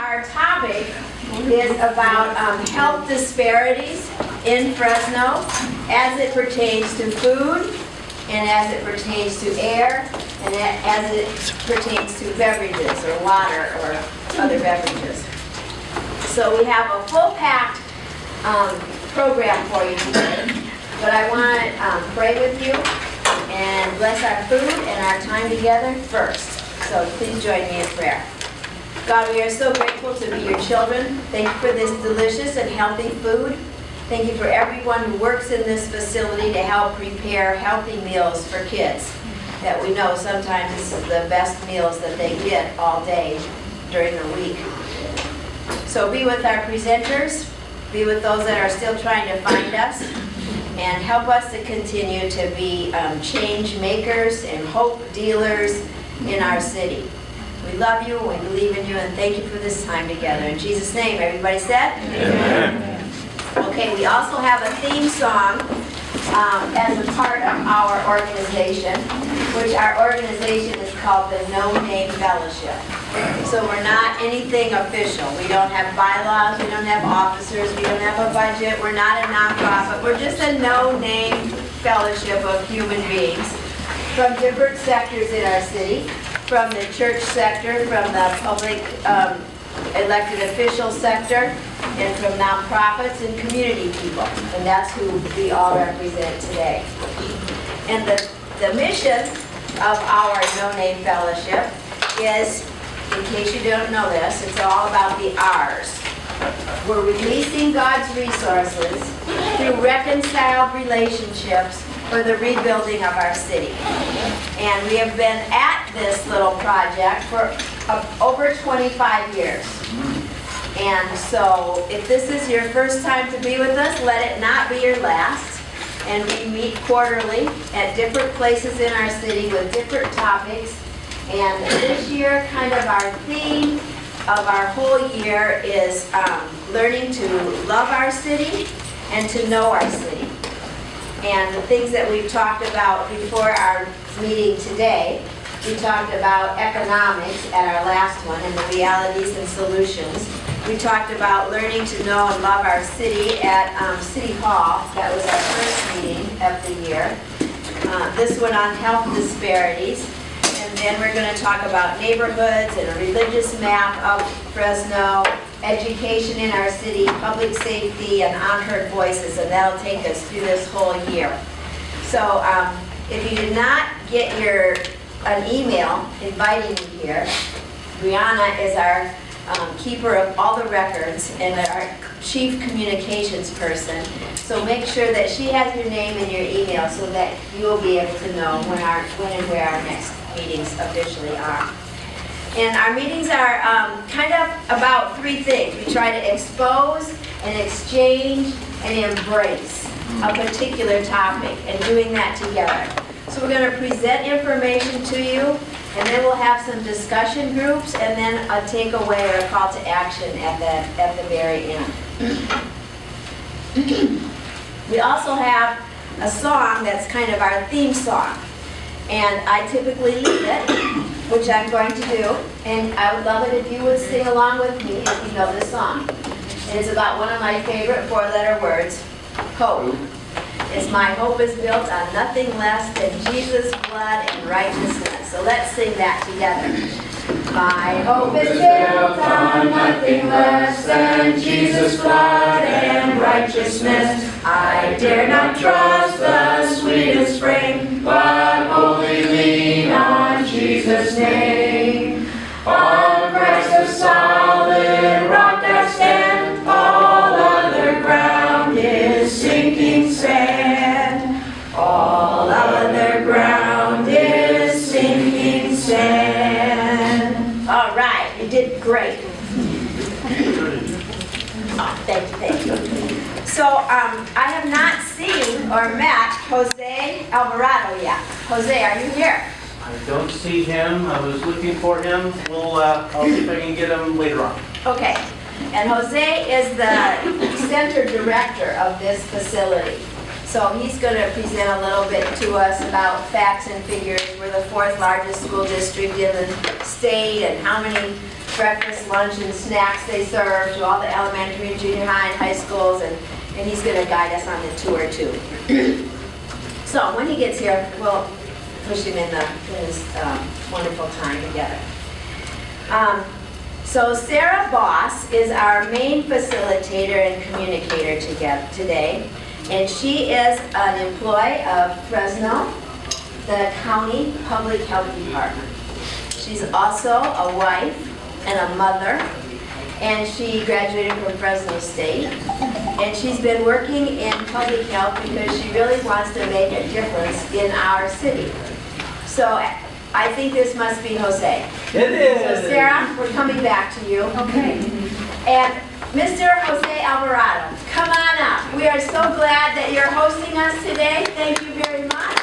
our topic is about health disparities in Fresno as it pertains to food, and as it pertains to air, and as it pertains to beverages or water or other beverages. So we have a full-packed program for you today, but I want to pray with you and bless our food and our time together first. So please join me in prayer. God, we are so grateful to be your children. Thank you for this delicious and healthy food. Thank you for everyone who works in this facility to help prepare healthy meals for kids that we know sometimes this is the best meals that they get all day during the week. So be with our presenters, be with those that are still trying to find us, and help us to continue to be change makers and hope dealers in our city. We love you, we believe in you, and thank you for this time together. In Jesus' name, everybody said? Amen. Okay, we also have a theme song as a part of our organization, which our organization is called the No Name Fellowship. So we're not anything official. We don't have bylaws, we don't have officers, we don't have a budget, we're not a nonprofit. We're just a no-name fellowship of human beings from different sectors in our city, from the church sector, from the public elected official sector, and from nonprofits and community people. And that's who we all represent today. And the mission of our No Name Fellowship is, in case you don't know this, it's all about the R's. We're releasing God's resources through reconciled relationships for the rebuilding of our city. And we have been at this little project for over 25 years. And so if this is your first time to be with us, let it not be your last. And we meet quarterly at different places in our city with different topics. And this year, kind of our theme of our whole year is learning to love our city and to know our city. And the things that we've talked about before our meeting today, we talked about economics at our last one and the realities and solutions. We talked about learning to know and love our city at City Hall. That was our first meeting of the year. This one on health disparities. And then we're going to talk about neighborhoods and a religious map of Fresno, education in our city, public safety, and unheard voices. And that'll take us through this whole year. So if you did not get an email inviting you here, Brianna is our keeper of all the records and our chief communications person. So make sure that she has your name in your email so that you'll be able to know when and where our next meetings officially are. And our meetings are kind of about three things. We try to expose and exchange and embrace a particular topic, and doing that together. So we're going to present information to you, and then we'll have some discussion groups, and then a takeaway or a call to action at the very end. We also have a song that's kind of our theme song, and I typically lead it, which I'm going to do, and I would love it if you would sing along with me if you know this song. And it's about one of my favorite four-letter words, hope. It's my hope is built on nothing less than Jesus' blood and righteousness. So let's sing that together. My hope is built on nothing less than Jesus' blood and righteousness. I dare not trust the sweetest frame, but wholly lean on Jesus' name. On Christ the solid rock I stand, all other ground is sinking sand. All other ground is sinking sand. All right, you did great. Oh, thank you. So I have not seen or met Jose Alvarado yet. Jose, are you here? I don't see him. I was looking for him. I'll see if I can get him later on. Okay. And Jose is the center director of this facility. So he's going to present a little bit to us about facts and figures. We're the 4th largest school district in the state, and how many breakfast, lunch, and snacks they serve to all the elementary, junior high, and high schools, and he's going to guide us on the tour too. So when he gets here, we'll push him in this wonderful time together. So Sara Bosse is our main facilitator and communicator today, and she is an employee of Fresno, the County Public Health Department. She's also a wife and a mother, and she graduated from Fresno State, and she's been working in public health because she really wants to make a difference in our city. So I think this must be Jose. It is. So Sarah, we're coming back to you. Okay. And Mr. Jose Alvarado, come on up. We are so glad that you're hosting us today. Thank you very much.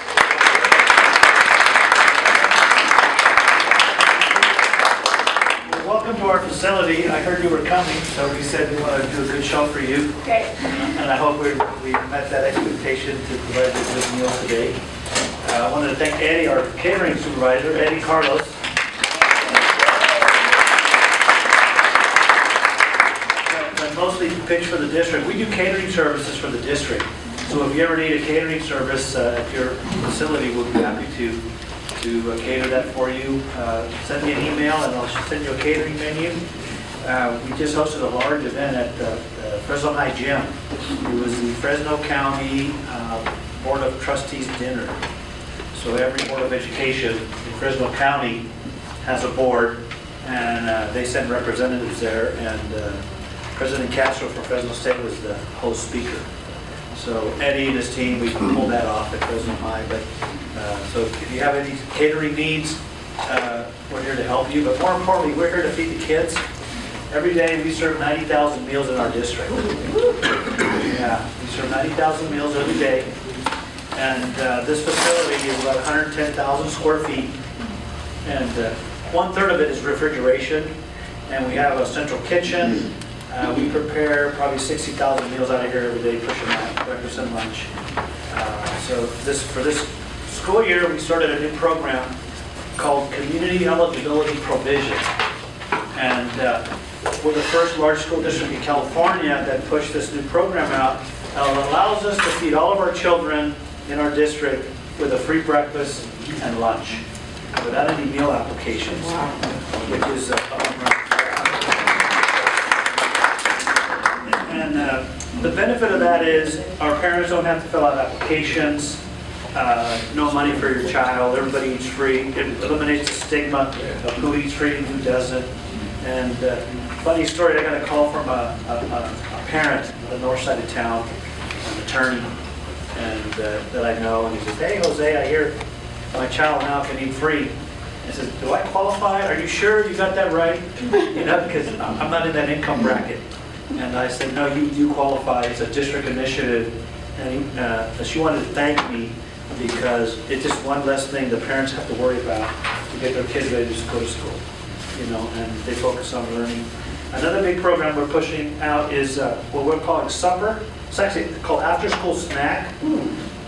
Welcome to our facility. I heard you were coming, so we said we want to do a good show for you. Great. And I hope we met that expectation to provide you a good meal today. I wanted to thank Eddie, our catering supervisor, Eddie Carlos. And mostly pitched for the district. We do catering services for the district. So if you ever need a catering service at your facility, we'll be happy to cater that for you. Send me an email and I'll send you a catering menu. We just hosted a large event at the Fresno High Gym. It was the Fresno County Board of Trustees dinner. So every Board of Education in Fresno County has a board, and they send representatives there, and President Castro from Fresno State was the host speaker. So Eddie and his team, we pulled that off at Fresno High. But so if you have any catering needs, we're here to help you. But more importantly, we're here to feed the kids. Every day we serve 90,000 meals in our district. Yeah, we serve 90,000 meals every day. And this facility is about 110,000 square feet. And 1/3 of it is refrigeration. And we have a central kitchen. We prepare probably 60,000 meals out of here every day, pushing out breakfast and lunch. So for this school year, we started a new program called Community Eligibility Provision. And we're the first large school district in California that pushed this new program out. It allows us to feed all of our children in our district with a free breakfast and lunch without any meal applications, which is and the benefit of that is our parents don't have to fill out applications, no money for your child, everybody eats free. It eliminates the stigma of who eats free and who doesn't. And funny story, I got a call from a parent on the north side of town, an attorney, and that I know, and he says, "Hey Jose, I hear my child now can eat free." I said, "Do I qualify? Are you sure you got that right?" You know, because I'm not in that income bracket. And I said, "No, you do qualify. It's a district initiative." And she wanted to thank me because it's just one less thing the parents have to worry about to get their kids ready to go to school. You know, and they focus on learning. Another big program we're pushing out is what we're calling supper. It's actually called after school snack.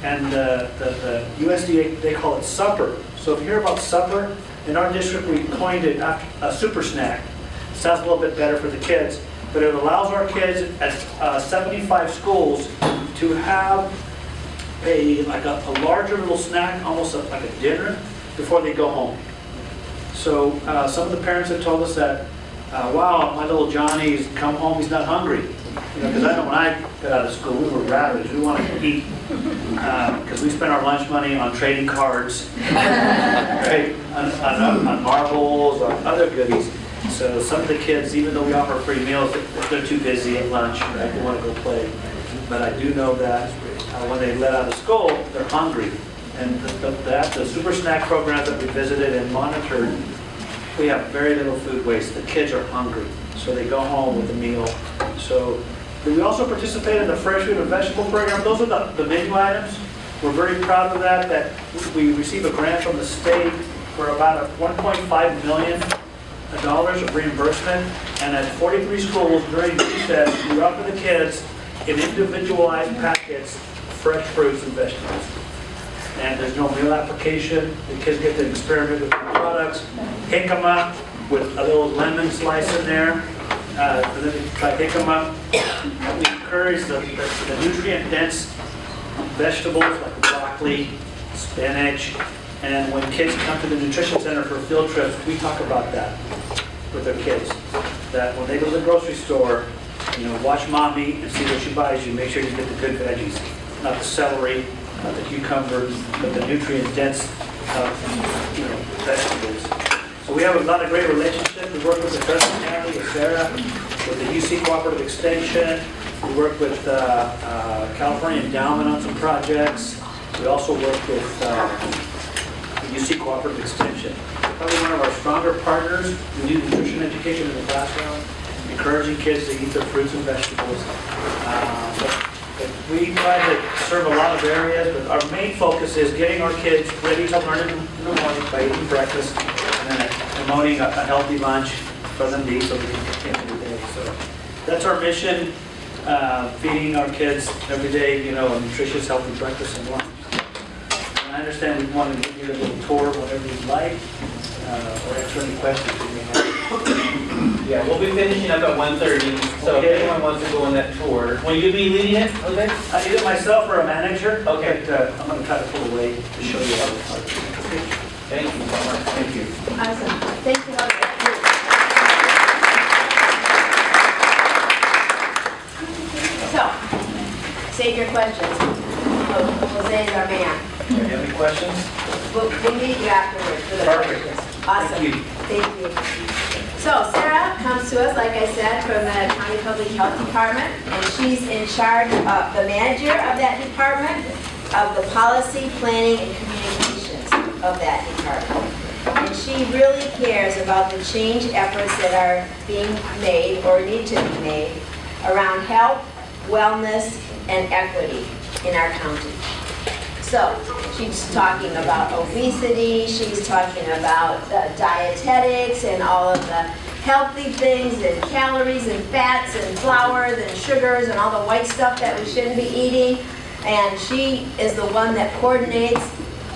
And the USDA, they call it supper. So if you hear about supper, in our district we coined it a super snack. It sounds a little bit better for the kids, but it allows our kids at 75 schools to have a larger little snack, almost like a dinner, before they go home. So some of the parents have told us that, wow, my little Johnny's come home, he's not hungry. You know, because I know when I got out of school, we were ravaged. We wanted to eat because we spent our lunch money on trading cards, right? on marbles, on other goodies. So some of the kids, even though we offer free meals, they're too busy at lunch, right? They want to go play. But I do know that when they let out of school, they're hungry. And the super snack programs that we visited and monitored, we have very little food waste. The kids are hungry, so they go home with a meal. So we also participate in the fresh fruit and vegetable program. Those are the menu items. We're very proud of that we receive a grant from the state for about $1.5 million of reimbursement. And at 43 schools during recess, we offer the kids in individualized packets fresh fruits and vegetables. And there's no meal application. The kids get to experiment with the products, pick them up with a little lemon slice in there, and then try to pick them up. And we encourage the nutrient-dense vegetables like broccoli, spinach, and when kids come to the nutrition center for field trips, we talk about that with their kids. That when they go to the grocery store, watch mommy and see what she buys you. Make sure you get the good veggies, not the celery, not the cucumbers, but the nutrient-dense, vegetables. So we have a lot of great relationships. We work with the Fresno County, with Sara, with the UC Cooperative Extension. We work with California Endowment on some projects. We also work with the UC Cooperative Extension. Probably one of our stronger partners. We do nutrition education in the classroom, encouraging kids to eat their fruits and vegetables. But we try to serve a lot of areas, but our main focus is getting our kids ready to learn in the morning by eating breakfast and then promoting a healthy lunch for them to eat so they can continue the day. So that's our mission, feeding our kids every day, a nutritious, healthy breakfast and lunch. And I understand we want to give you a little tour, whatever you'd like, or answer any questions you may have. Yeah, we'll be finishing up at 1:30, so Okay. if anyone wants to go on that tour. Will you be leading it, Jose? Either myself or a manager. Okay. But, I'm going to try to pull away to show you how to start. Thank you so much. Thank you. Awesome. Thank you, Jose. So, save your questions. Jose is our man. Do you have any questions? We'll meet you afterwards for the Perfect. questions. Awesome. Thank you. Thank you. So Sara comes to us, like I said, from the County Public Health Department, and she's in charge of the manager of that department, of the policy, planning, and communications of that department. And she really cares about the change efforts that are being made or need to be made around health, wellness, and equity in our county. So she's talking about obesity, she's talking about dietetics and all of the healthy things and calories and fats and flours and sugars and all the white stuff that we shouldn't be eating. And she is the one that coordinates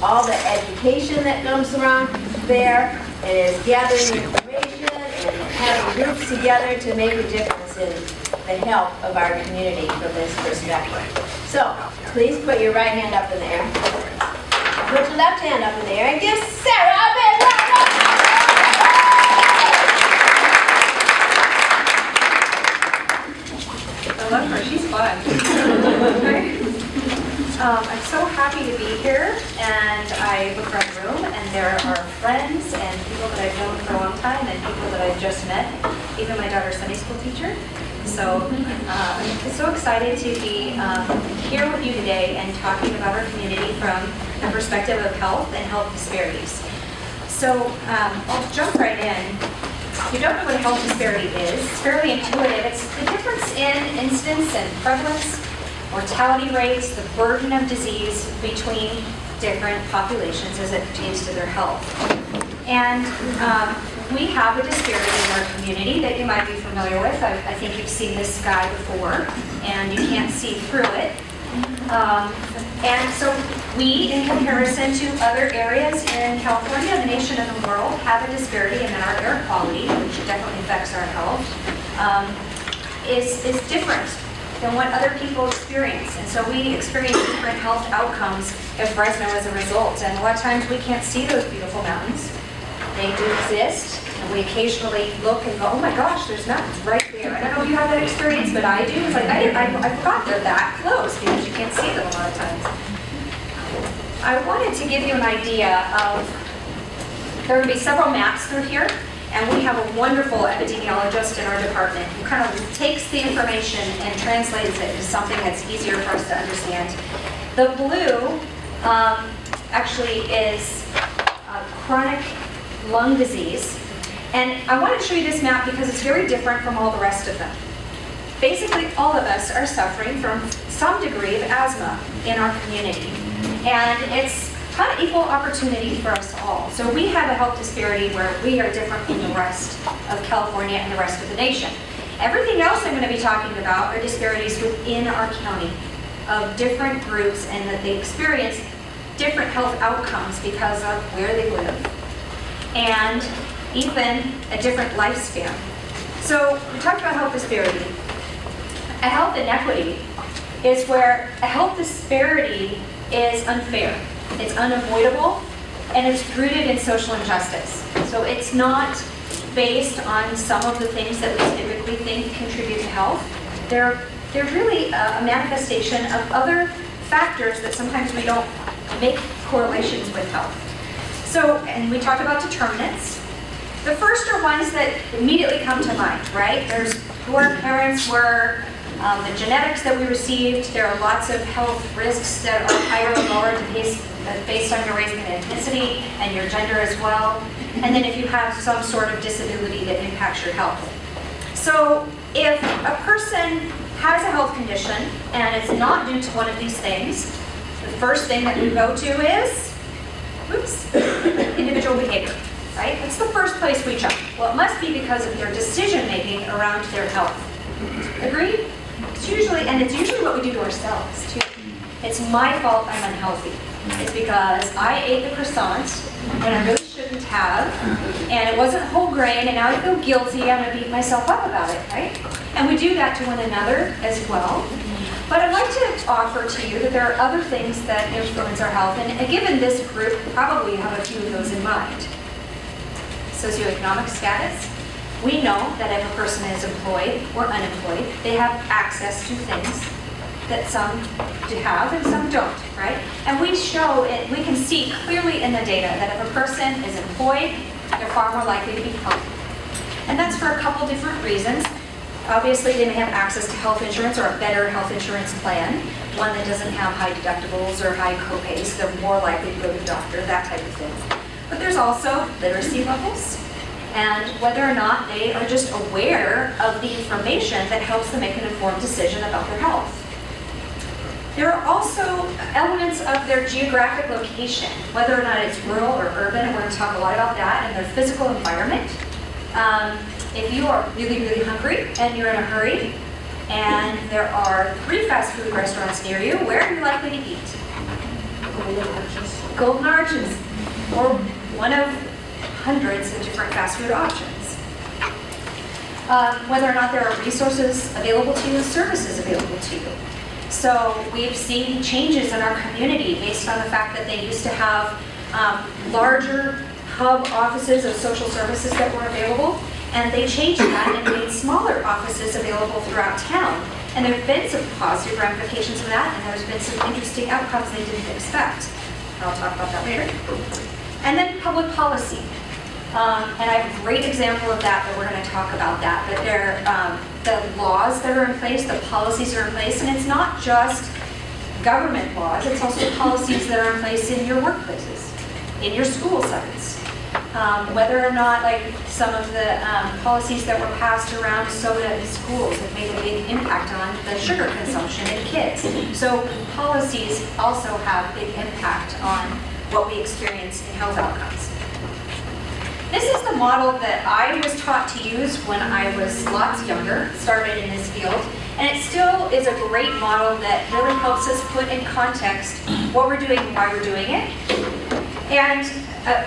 all the education that comes around there and is gathering information and having groups together to make a difference in the health of our community from this perspective. So, please put your right hand up in the air. Put your left hand up in the air and give Sara a big round of I love her, she's fun. I'm so happy to be here, and I look around the room, and there are friends and people that I've known for a long time, and people that I've just met, even my daughter's Sunday school teacher. So I'm so excited to be here with you today and talking about our community from the perspective of health and health disparities. So I'll jump right in. If you don't know what a health disparity is, it's fairly intuitive. It's the difference in incidence and prevalence, mortality rates, the burden of disease between different populations as it pertains to their health. And we have a disparity in our community that you might be familiar with. I think you've seen this guy before, and you can't see through it. And so we, in comparison to other areas in California, the nation, and the world, have a disparity in our air quality, which definitely affects our health, is different than what other people experience. And so we experience different health outcomes in Fresno as a result. And a lot of times we can't see those beautiful mountains. They do exist, and we occasionally look and go, oh my gosh, there's mountains right there. I don't know if you have that experience, but I do. It's like, I forgot they're that close because you can't see them a lot of times. I wanted to give you an idea of, there are going to be several maps through here, and we have a wonderful epidemiologist in our department who kind of takes the information and translates it into something that's easier for us to understand. The blue actually is chronic lung disease. And I want to show you this map because it's very different from all the rest of them. Basically, all of us are suffering from some degree of asthma in our community. And it's kind of equal opportunity for us all. So we have a health disparity where we are different from the rest of California and the rest of the nation. Everything else I'm going to be talking about are disparities within our county of different groups and that they experience different health outcomes because of where they live and even a different lifespan. So we talked about health disparity. A health inequity is where a health disparity is unfair, it's unavoidable, and it's rooted in social injustice. So it's not based on some of the things that we typically think contribute to health. They're really a manifestation of other factors that sometimes we don't make correlations with health. So, and we talked about determinants. The first are ones that immediately come to mind, right? There's who our parents were, the genetics that we received. There are lots of health risks that are higher or lower based on your race and ethnicity and your gender as well. And then if you have some sort of disability that impacts your health. So if a person has a health condition and it's not due to one of these things, the first thing that we go to is, individual behavior, right? That's the first place we check. Well, it must be because of their decision making around their health. Agreed? It's usually what we do to ourselves too. It's my fault I'm unhealthy. It's because I ate the croissant when I really shouldn't have, and it wasn't whole grain, and now I feel guilty, I'm going to beat myself up about it, right? And we do that to one another as well. But I'd like to offer to you that there are other things that influence our health, and given this group, probably you have a few of those in mind. Socioeconomic status. We know that if a person is employed or unemployed, they have access to things that some do have and some don't, right? And we show it, we can see clearly in the data that if a person is employed, they're far more likely to be healthy. And that's for a couple different reasons. Obviously, they may have access to health insurance or a better health insurance plan, one that doesn't have high deductibles or high copays. They're more likely to go to the doctor, that type of thing. But there's also literacy levels and whether or not they are just aware of the information that helps them make an informed decision about their health. There are also elements of their geographic location, whether or not it's rural or urban, and we're going to talk a lot about that, and their physical environment. If you are really, really hungry and you're in a hurry, and there are 3 fast food restaurants near you, where are you likely to eat? Golden Arches, or one of hundreds of different fast food options. Whether or not there are resources available to you, services available to you. So we've seen changes in our community based on the fact that they used to have larger hub offices of social services that were available, and they changed that and made smaller offices available throughout town. And there have been some positive ramifications of that, and there's been some interesting outcomes they didn't expect. I'll talk about that later. And then public policy. And I have a great example of that we're going to talk about that. But there, the laws that are in place, the policies that are in place, and it's not just government laws, it's also policies that are in place in your workplaces, in your school sites. Whether or not, like some of the policies that were passed around soda in schools have made a big impact on the sugar consumption in kids. So policies also have a big impact on what we experience in health outcomes. This is the model that I was taught to use when I was lots younger, started in this field, and it still is a great model that really helps us put in context what we're doing and why we're doing it. And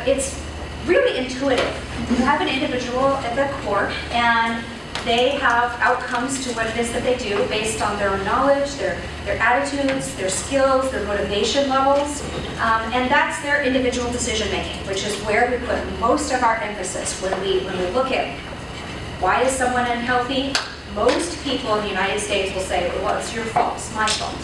it's really intuitive. You have an individual at the core, and they have outcomes to what it is that they do based on their knowledge, their attitudes, their skills, their motivation levels, and that's their individual decision making, which is where we put most of our emphasis when we look at why is someone unhealthy. Most people in the United States will say, well, it's your fault, it's my fault.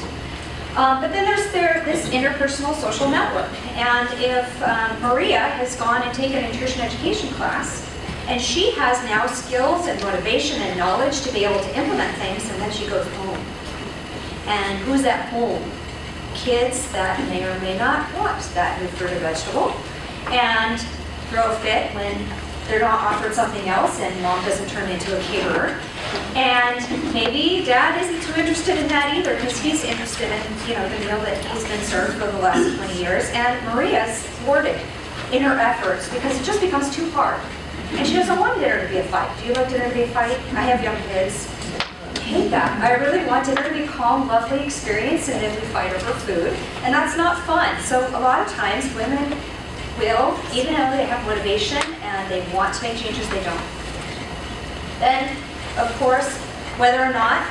But then there's this interpersonal social network, and if Maria has gone and taken a nutrition education class, and she has now skills and motivation and knowledge to be able to implement things, and then she goes home. And who's at home? Kids that may or may not want that new fruit or vegetable, and throw a fit when they're not offered something else and mom doesn't turn into a caterer. And maybe dad isn't too interested in that either, because he's interested in the meal that he's been served for the last 20 years. And Maria's thwarted in her efforts because it just becomes too hard. And she doesn't want dinner to be a fight. Do you want dinner to be a fight? I have young kids. hate that. I really want dinner to be a calm, lovely experience, and then we fight over food, and that's not fun. So a lot of times women will, even though they have motivation and they want to make changes, they don't. Then, of course, whether or not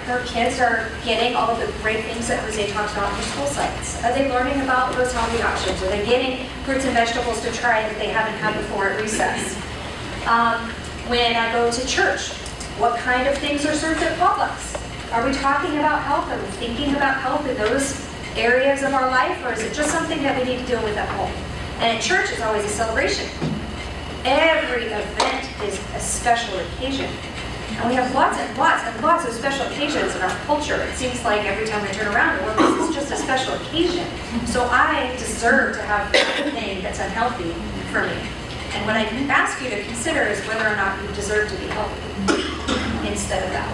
her kids are getting all of the great things that Jose talks about in her school sites. Are they learning about those healthy options? Are they getting fruits and vegetables to try that they haven't had before at recess? When I go to church, what kind of things are served at potlucks? Are we talking about health? Are we thinking about health in those areas of our life? Or is it just something that we need to deal with at home? And at church, it's always a celebration. Every event is a special occasion. And we have lots and lots and lots of special occasions in our culture. It seems like every time we turn around, well, this is just a special occasion. So I deserve to have anything that's unhealthy for me. And what I ask you to consider is whether or not you deserve to be healthy instead of that.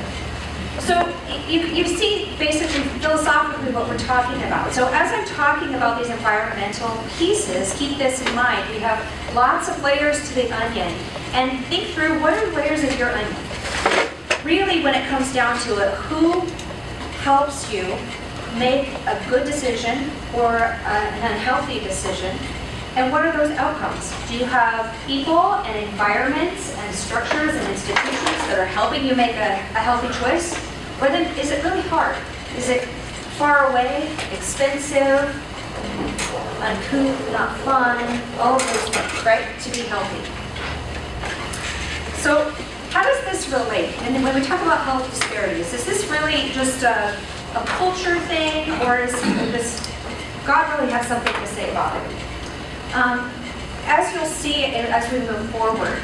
So you see basically philosophically what we're talking about. So as I'm talking about these environmental pieces, keep this in mind. We have lots of layers to the onion. And think through, what are the layers of your onion? Really, when it comes down to it, who helps you make a good decision or an unhealthy decision? And what are those outcomes? Do you have people and environments and structures and institutions that are helping you make a healthy choice? Or then is it really hard? Is it far away, expensive, uncouth, not fun, all of those things, right, to be healthy? So how does this relate? And then when we talk about health disparities, is this really just a culture thing, or is this, God really has something to say about it? As you'll see as we move forward,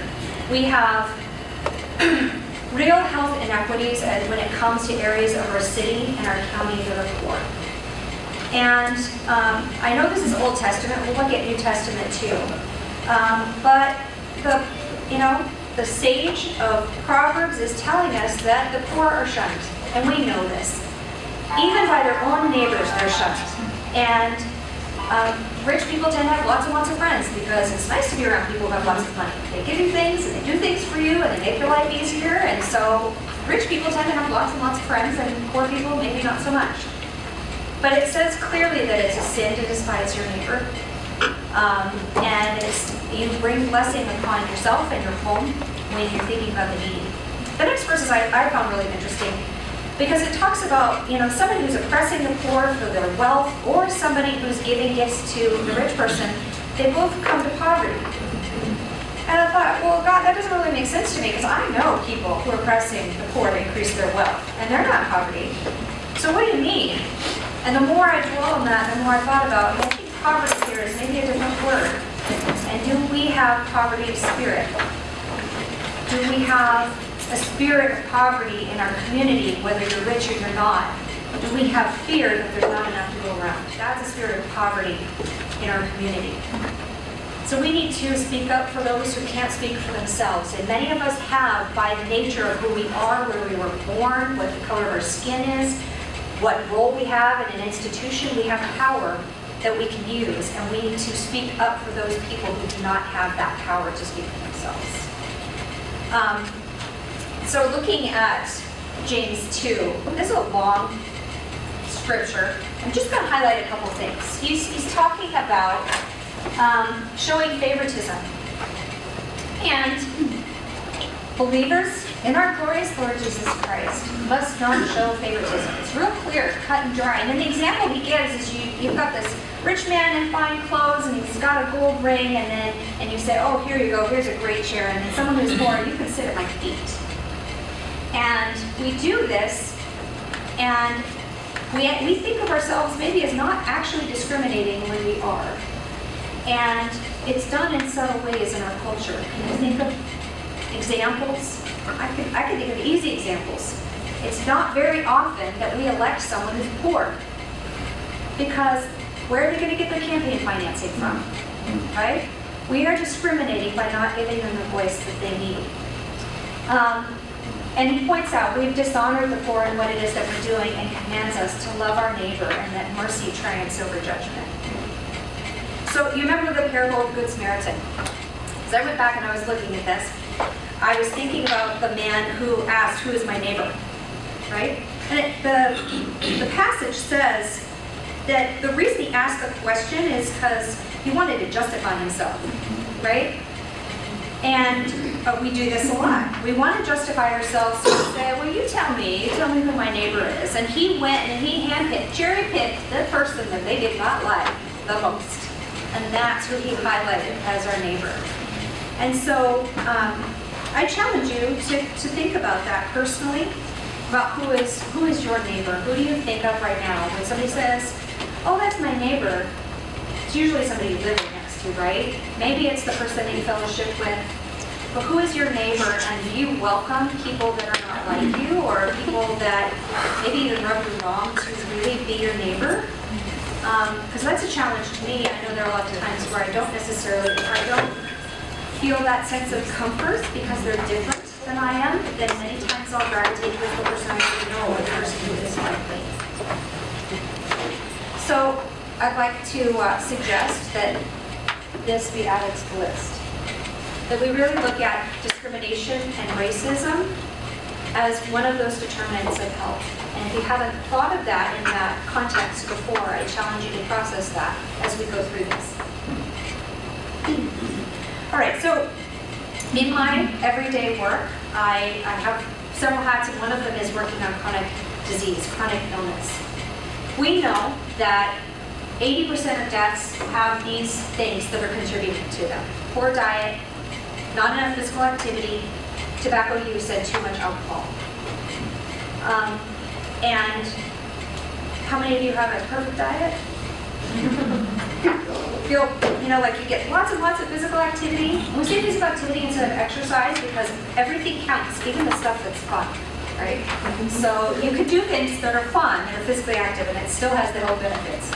we have real health inequities when it comes to areas of our city and our county that are poor. And I know this is Old Testament, we'll look at New Testament too. But the sage of Proverbs is telling us that the poor are shunned, and we know this. Even by their own neighbors, they're shunned. And rich people tend to have lots and lots of friends because it's nice to be around people who have lots of money. They give you things, and they do things for you, and they make your life easier, and so rich people tend to have lots and lots of friends, and poor people maybe not so much. But it says clearly that it's a sin to despise your neighbor. And you bring blessing upon yourself and your home when you're thinking about the needy. The next verses I found really interesting because it talks about, somebody who's oppressing the poor for their wealth or somebody who's giving gifts to the rich person, they both come to poverty. And I thought, well, God, that doesn't really make sense to me because I know people who are oppressing the poor to increase their wealth, and they're not in poverty. So what do you mean? And the more I dwell on that, the more I thought about, I think poverty here is maybe a different word. And do we have poverty of spirit? Do we have a spirit of poverty in our community, whether you're rich or you're not? Do we have fear that there's not enough to go around? That's a spirit of poverty in our community. So we need to speak up for those who can't speak for themselves. And many of us have, by the nature of who we are, where we were born, what the color of our skin is, what role we have in an institution, we have power that we can use. And we need to speak up for those people who do not have that power to speak for themselves. So looking at James 2, this is a long scripture. I'm just going to highlight a couple things. He's talking about showing favoritism. And believers in our glorious Lord Jesus Christ must not show favoritism. It's real clear, cut and dry. And then the example he gives is you've got this rich man in fine clothes and he's got a gold ring, and you say, oh, here you go, here's a great chair. And then someone who's poor, you can sit at my feet. And we do this, and we think of ourselves maybe as not actually discriminating when we are. And it's done in subtle ways in our culture. Can you think of examples? I can think of easy examples. It's not very often that we elect someone who's poor. Because where are they going to get their campaign financing from? Right? We are discriminating by not giving them the voice that they need. And he points out we've dishonored the poor in what it is that we're doing and commands us to love our neighbor and that mercy triumphs over judgment. So you remember the parable of the Good Samaritan? As I went back and I was looking at this, I was thinking about the man who asked, who is my neighbor? right? And the passage says that the reason he asked the question is because he wanted to justify himself, right? And we do this a lot. We want to justify ourselves, so we say, well, you tell me who my neighbor is. And he went and he handpicked, cherry-picked the person that they did not like the most. And that's who he highlighted as our neighbor. And so I challenge you to think about that personally, about who is your neighbor. Who do you think of right now? When somebody says, oh, that's my neighbor, it's usually somebody you live next to, right? Maybe it's the person you fellowship with. But who is your neighbor, and do you welcome people that are not like you, or people that maybe even rub you wrong to really be your neighbor? Because that's a challenge to me. I know there are a lot of times where I don't feel that sense of comfort because they're different than I am. Then many times I'll gravitate with the person I really know, or the person who is like me. So I'd like to suggest that this be added to the list. That we really look at discrimination and racism as one of those determinants of health. And if you haven't thought of that in that context before, I challenge you to process that as we go through this. All right, so in my everyday work, I have several hats, and one of them is working on chronic disease, chronic illness. We know that 80% of deaths have these things that are contributing to them. Poor diet, not enough physical activity, tobacco use, and too much alcohol. And how many of you have a perfect diet? Feel, like you get lots and lots of physical activity. And we say physical activity instead of exercise because everything counts, even the stuff that's fun, right? So you could do things that are fun, that are physically active, and it still has the health benefits.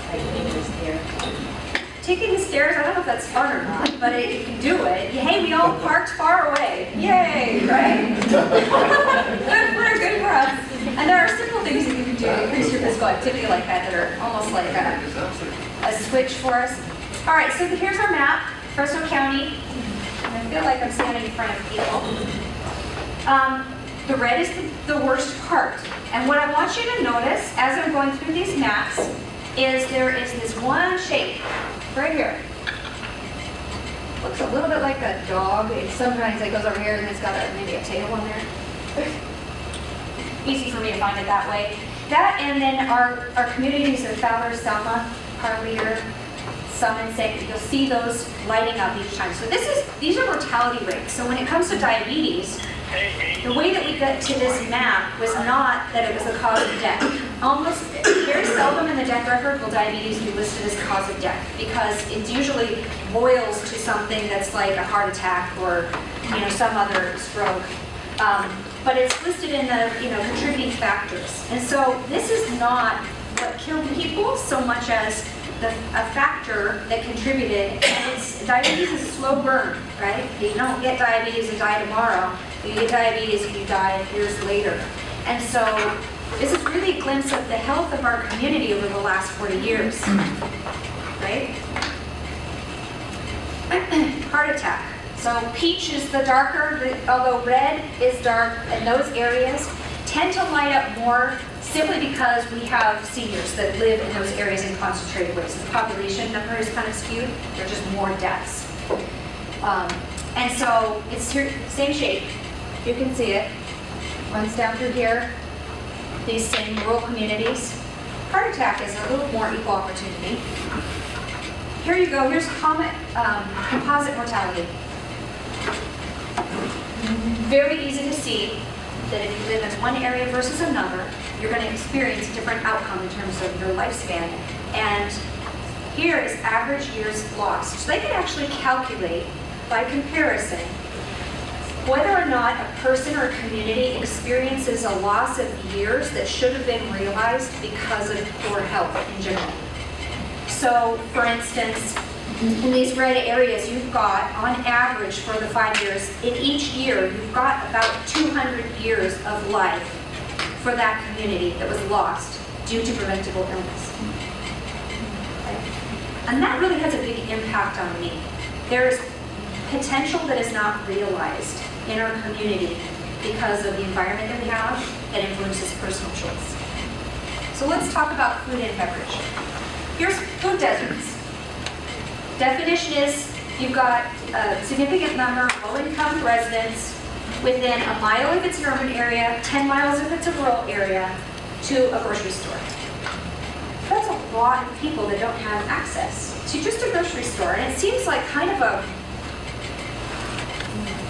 Taking the stairs, I don't know if that's fun or not, but you can do it. Hey, we all parked far away. Yay, right? good for us. And there are simple things that you can do to increase your physical activity like that are almost like a switch for us. All right, so here's our map, Fresno County. And I feel like I'm standing in front of people. The red is the worst part. And what I want you to notice as I'm going through these maps is there is this one shape right here. Looks a little bit like a dog. Sometimes it goes over here and it's got maybe a tail on there. Easy for me to find it that way. That, and then our communities of Fowler, Selma, Carlier, Summit, Sake, you'll see those lighting up each time. So these are mortality rates. So when it comes to diabetes, the way that we got to this map was not that it was the cause of death. Almost very seldom in the death record will diabetes be listed as cause of death because it usually boils to something that's like a heart attack or some other stroke. But it's listed in the contributing factors. And so this is not what killed people so much as a factor that contributed. And diabetes is a slow burn, right? You don't get diabetes and die tomorrow. You get diabetes and you die years later. And so this is really a glimpse of the health of our community over the last 40 years, right? Heart attack. So peach is the darker, although red is dark, and those areas tend to light up more simply because we have seniors that live in those areas in concentrated ways. The population number is kind of skewed. There are just more deaths. And so it's here, same shape. You can see it. Runs down through here. These same rural communities. Heart attack is a little more equal opportunity. Here you go. Here's composite mortality. Very easy to see that if you live in one area versus another, you're going to experience a different outcome in terms of your lifespan. And here is average years lost. So they can actually calculate, by comparison, whether or not a person or a community experiences a loss of years that should have been realized because of poor health in general. So, for instance, in these red areas, you've got, on average for the 5 years, in each year, you've got about 200 years of life for that community that was lost due to preventable illness. Okay? And that really has a big impact on me. There's potential that is not realized in our community because of the environment that we have, that influences personal choice. So let's talk about food and beverage. Here's food deserts. Definition is you've got a significant number of low-income residents within a mile if it's an urban area, 10 miles if it's a rural area, to a grocery store. That's a lot of people that don't have access to just a grocery store. And it seems like kind of a,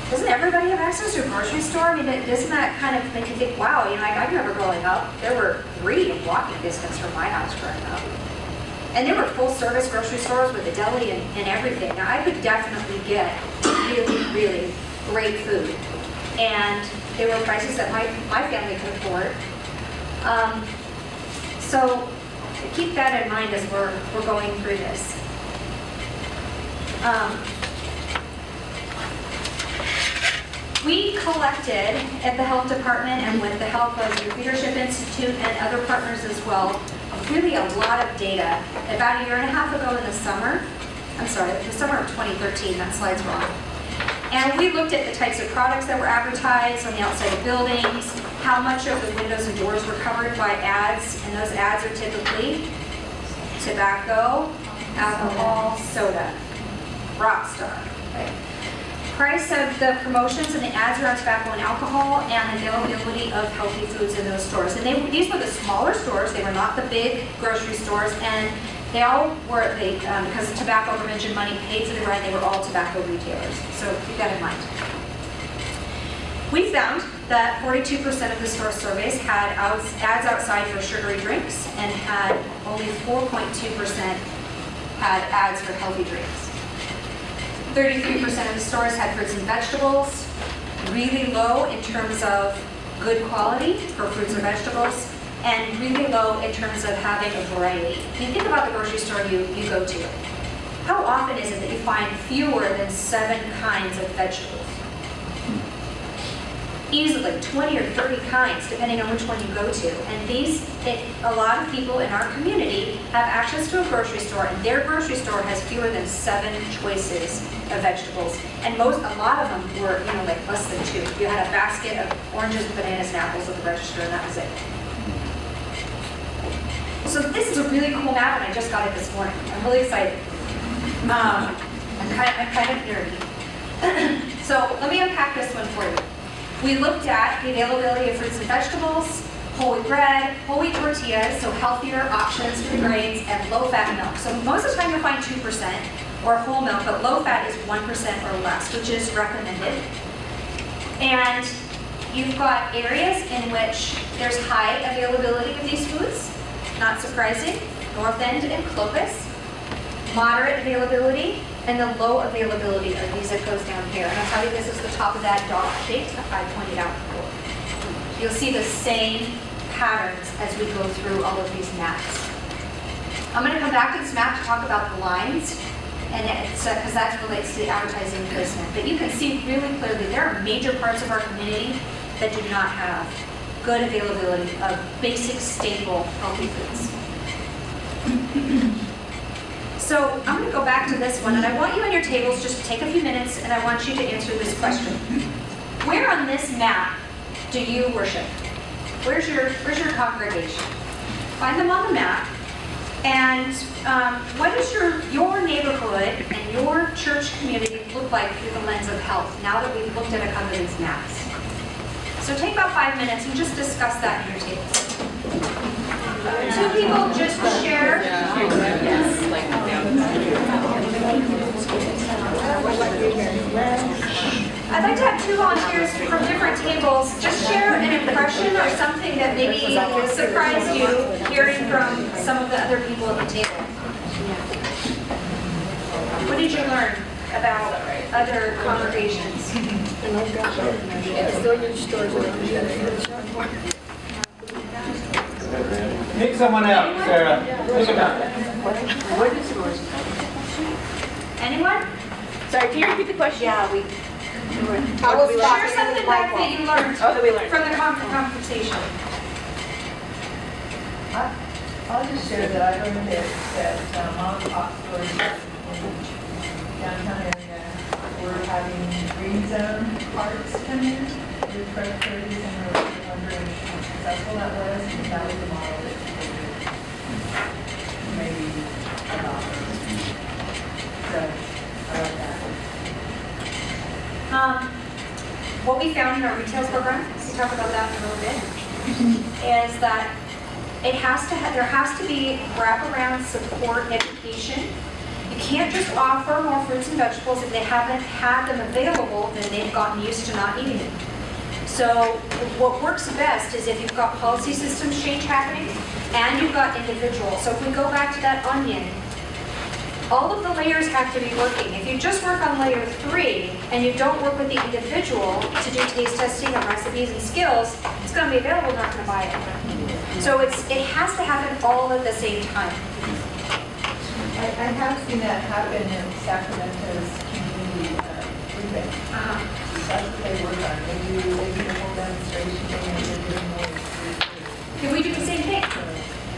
doesn't everybody have access to a grocery store? I mean, doesn't that kind of make you think, wow, you know, like I remember growing up, there were 3 in walking distance from my house growing up. And there were full-service grocery stores with a deli and everything. Now, I could definitely get really, really great food. And they were prices that my family could afford. So keep that in mind as we're going through this. We collected at the Health Department and with the help of the Leadership Institute and other partners as well, really a lot of data. About a year and a half ago in the summer, the summer of 2013, that slide's wrong. And we looked at the types of products that were advertised on the outside of buildings, how much of the windows and doors were covered by ads, and those ads are typically tobacco, alcohol, soda, Rockstar. Right? Price of the promotions and the ads are on tobacco and alcohol, and availability of healthy foods in those stores. And these were the smaller stores, they were not the big grocery stores, and they all were, because of tobacco prevention money paid for the rent, they were all tobacco retailers. So keep that in mind. We found that 42% of the store surveys had ads outside for sugary drinks, and had only 4.2% had ads for healthy drinks. 33% of the stores had fruits and vegetables, really low in terms of good quality for fruits or vegetables, and really low in terms of having a variety. When you think about the grocery store you go to, how often is it that you find fewer than 7 kinds of vegetables? Easily 20 or 30 kinds, depending on which one you go to. And a lot of people in our community have access to a grocery store, and their grocery store has fewer than 7 choices of vegetables. And a lot of them were, like less than 2. You had a basket of oranges, bananas, and apples at the register, and that was it. So this is a really cool map, and I just got it this morning. I'm really excited. I'm kind of nerdy. So let me unpack this one for you. We looked at the availability of fruits and vegetables, whole wheat bread, whole wheat tortillas, so healthier options for the grains, and low-fat milk. So most of the time you'll find 2% or whole milk, but low-fat is 1% or less, which is recommended. And you've got areas in which there's high availability of these foods, not surprising, North End and Clovis, moderate availability, and the low availability of these that goes down here. And I'll tell you, this is the top of that dog shape that I pointed out before. You'll see the same patterns as we go through all of these maps. I'm going to come back to this map to talk about the lines, and because that relates to the advertising placement. But you can see really clearly there are major parts of our community that do not have good availability of basic, staple, healthy foods. So I'm going to go back to this one, and I want you on your tables just to take a few minutes, and I want you to answer this question. Where on this map do you worship? Where's your congregation? Find them on the map. And what does your neighborhood and your church community look like through the lens of health, now that we've looked at a couple of these maps? So take about 5 minutes and just discuss that in your tables. 2 people just share. I'd like to have 2 volunteers from different tables just share an impression or something that maybe surprised you hearing from some of the other people at the table. What did you learn about other congregations? Pick someone out, Sarah. Pick them out. Anyone? Sorry, can you repeat the question? Yeah, we Share something back that you learned from the conversation. I'll just share that I learned that mom and pop stores in downtown area were having green zone carts come in with fresh produce and wondering how successful that was, if that was the model that people would maybe adopt. So, I like that. What we found in our retail program, we talk about that in a little bit, is that there has to be wraparound support education. You can't just offer more fruits and vegetables if they haven't had them available, then they've gotten used to not eating them. So what works best is if you've got policy systems change happening and you've got individuals. So if we go back to that onion, all of the layers have to be working. If you just work on layer 3 and you don't work with the individual to do taste testing and recipes and skills, it's going to be available, not going to buy it. So it has to happen all at the same time. I have seen that happen in Sacramento's community food bank. That's what they work on. They do a whole demonstration and they're doing more food. Can we do the same thing?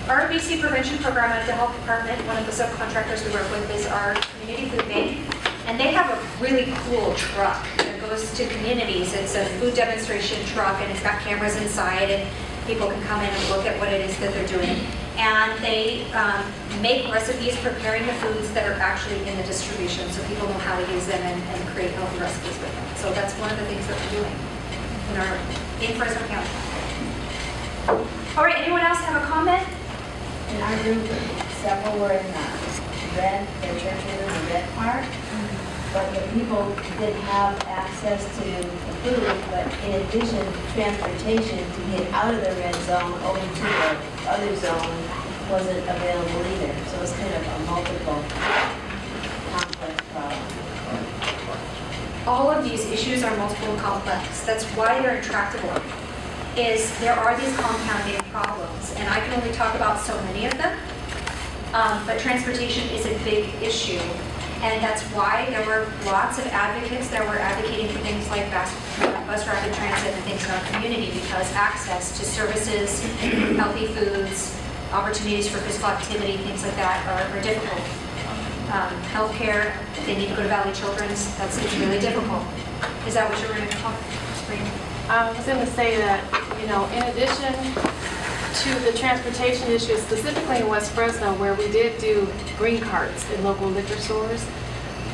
Our BC prevention program at the health department, one of the subcontractors we work with is our community food bank. And they have a really cool truck that goes to communities. It's a food demonstration truck and it's got cameras inside and people can come in and look at what it is that they're doing. And they make recipes preparing the foods that are actually in the distribution so people know how to use them and create healthy recipes with them. So that's one of the things that we're doing in Fresno County. All right, anyone else have a comment? In our group, several were in the red, they're in the red part, but the people did have access to the food, but in addition, transportation to get out of the red zone over to the other zone wasn't available either. So it's kind of a multiple complex problem. All of these issues are multiple and complex. That's why they're intractable. There are these compounding problems, and I can only talk about so many of them, but transportation is a big issue, and that's why there were lots of advocates that were advocating for things like bus rapid transit and things in our community, because access to services, healthy foods, opportunities for physical activity, things like that are difficult. Healthcare, if they need to go to Valley Children's, it's really difficult. Is that what you were going to talk about? I was going to say that, in addition to the transportation issue, specifically in West Fresno, where we did do green carts in local liquor stores,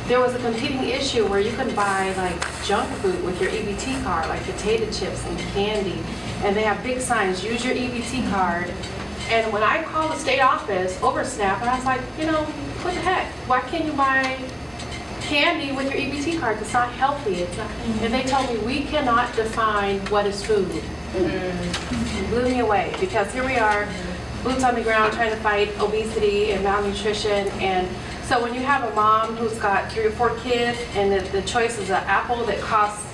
there was a competing issue where you can buy like junk food with your EBT card, like potato chips and candy, and they have big signs, use your EBT card. And when I called the state office over SNAP, and I was like, what the heck? Why can't you buy candy with your EBT card? It's not healthy. It's not. And they told me we cannot define what is food. It blew me away, because here we are, boots on the ground, trying to fight obesity and malnutrition. And so when you have a mom who's got 3 or 4 kids, and the choice is an apple that costs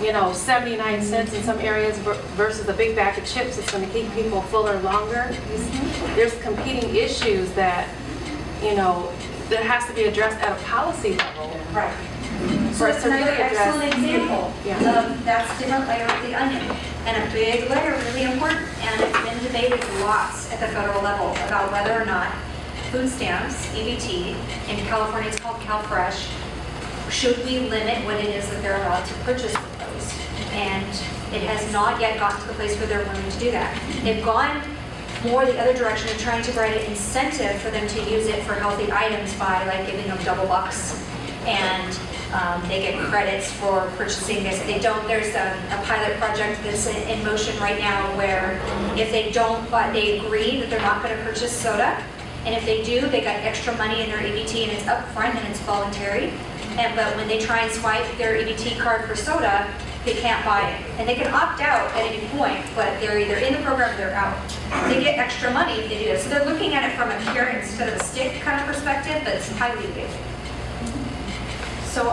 79 cents in some areas versus a big bag of chips that's going to keep people fuller longer. There's competing issues that, that has to be addressed at a policy level. Right. So it's another excellent example of that's different layer of the onion. And a big layer, really important. And it's been debated lots at the federal level about whether or not food stamps, EBT, in California it's called CalFresh, should we limit what it is that they're allowed to purchase with those? And it has not yet gotten to the place where they're willing to do that. They've gone more the other direction of trying to provide an incentive for them to use it for healthy items by like giving them double bucks, and they get credits for purchasing this. They don't. There's a pilot project that's in motion right now where if they don't, but they agree that they're not going to purchase soda, and if they do, they got extra money in their EBT and it's upfront and it's voluntary. But when they try and swipe their EBT card for soda, they can't buy it. And they can opt out at any point, but they're either in the program or they're out. They get extra money if they do this. So they're looking at it from a carrot instead of a stick kind of perspective, but it's highly debatable. So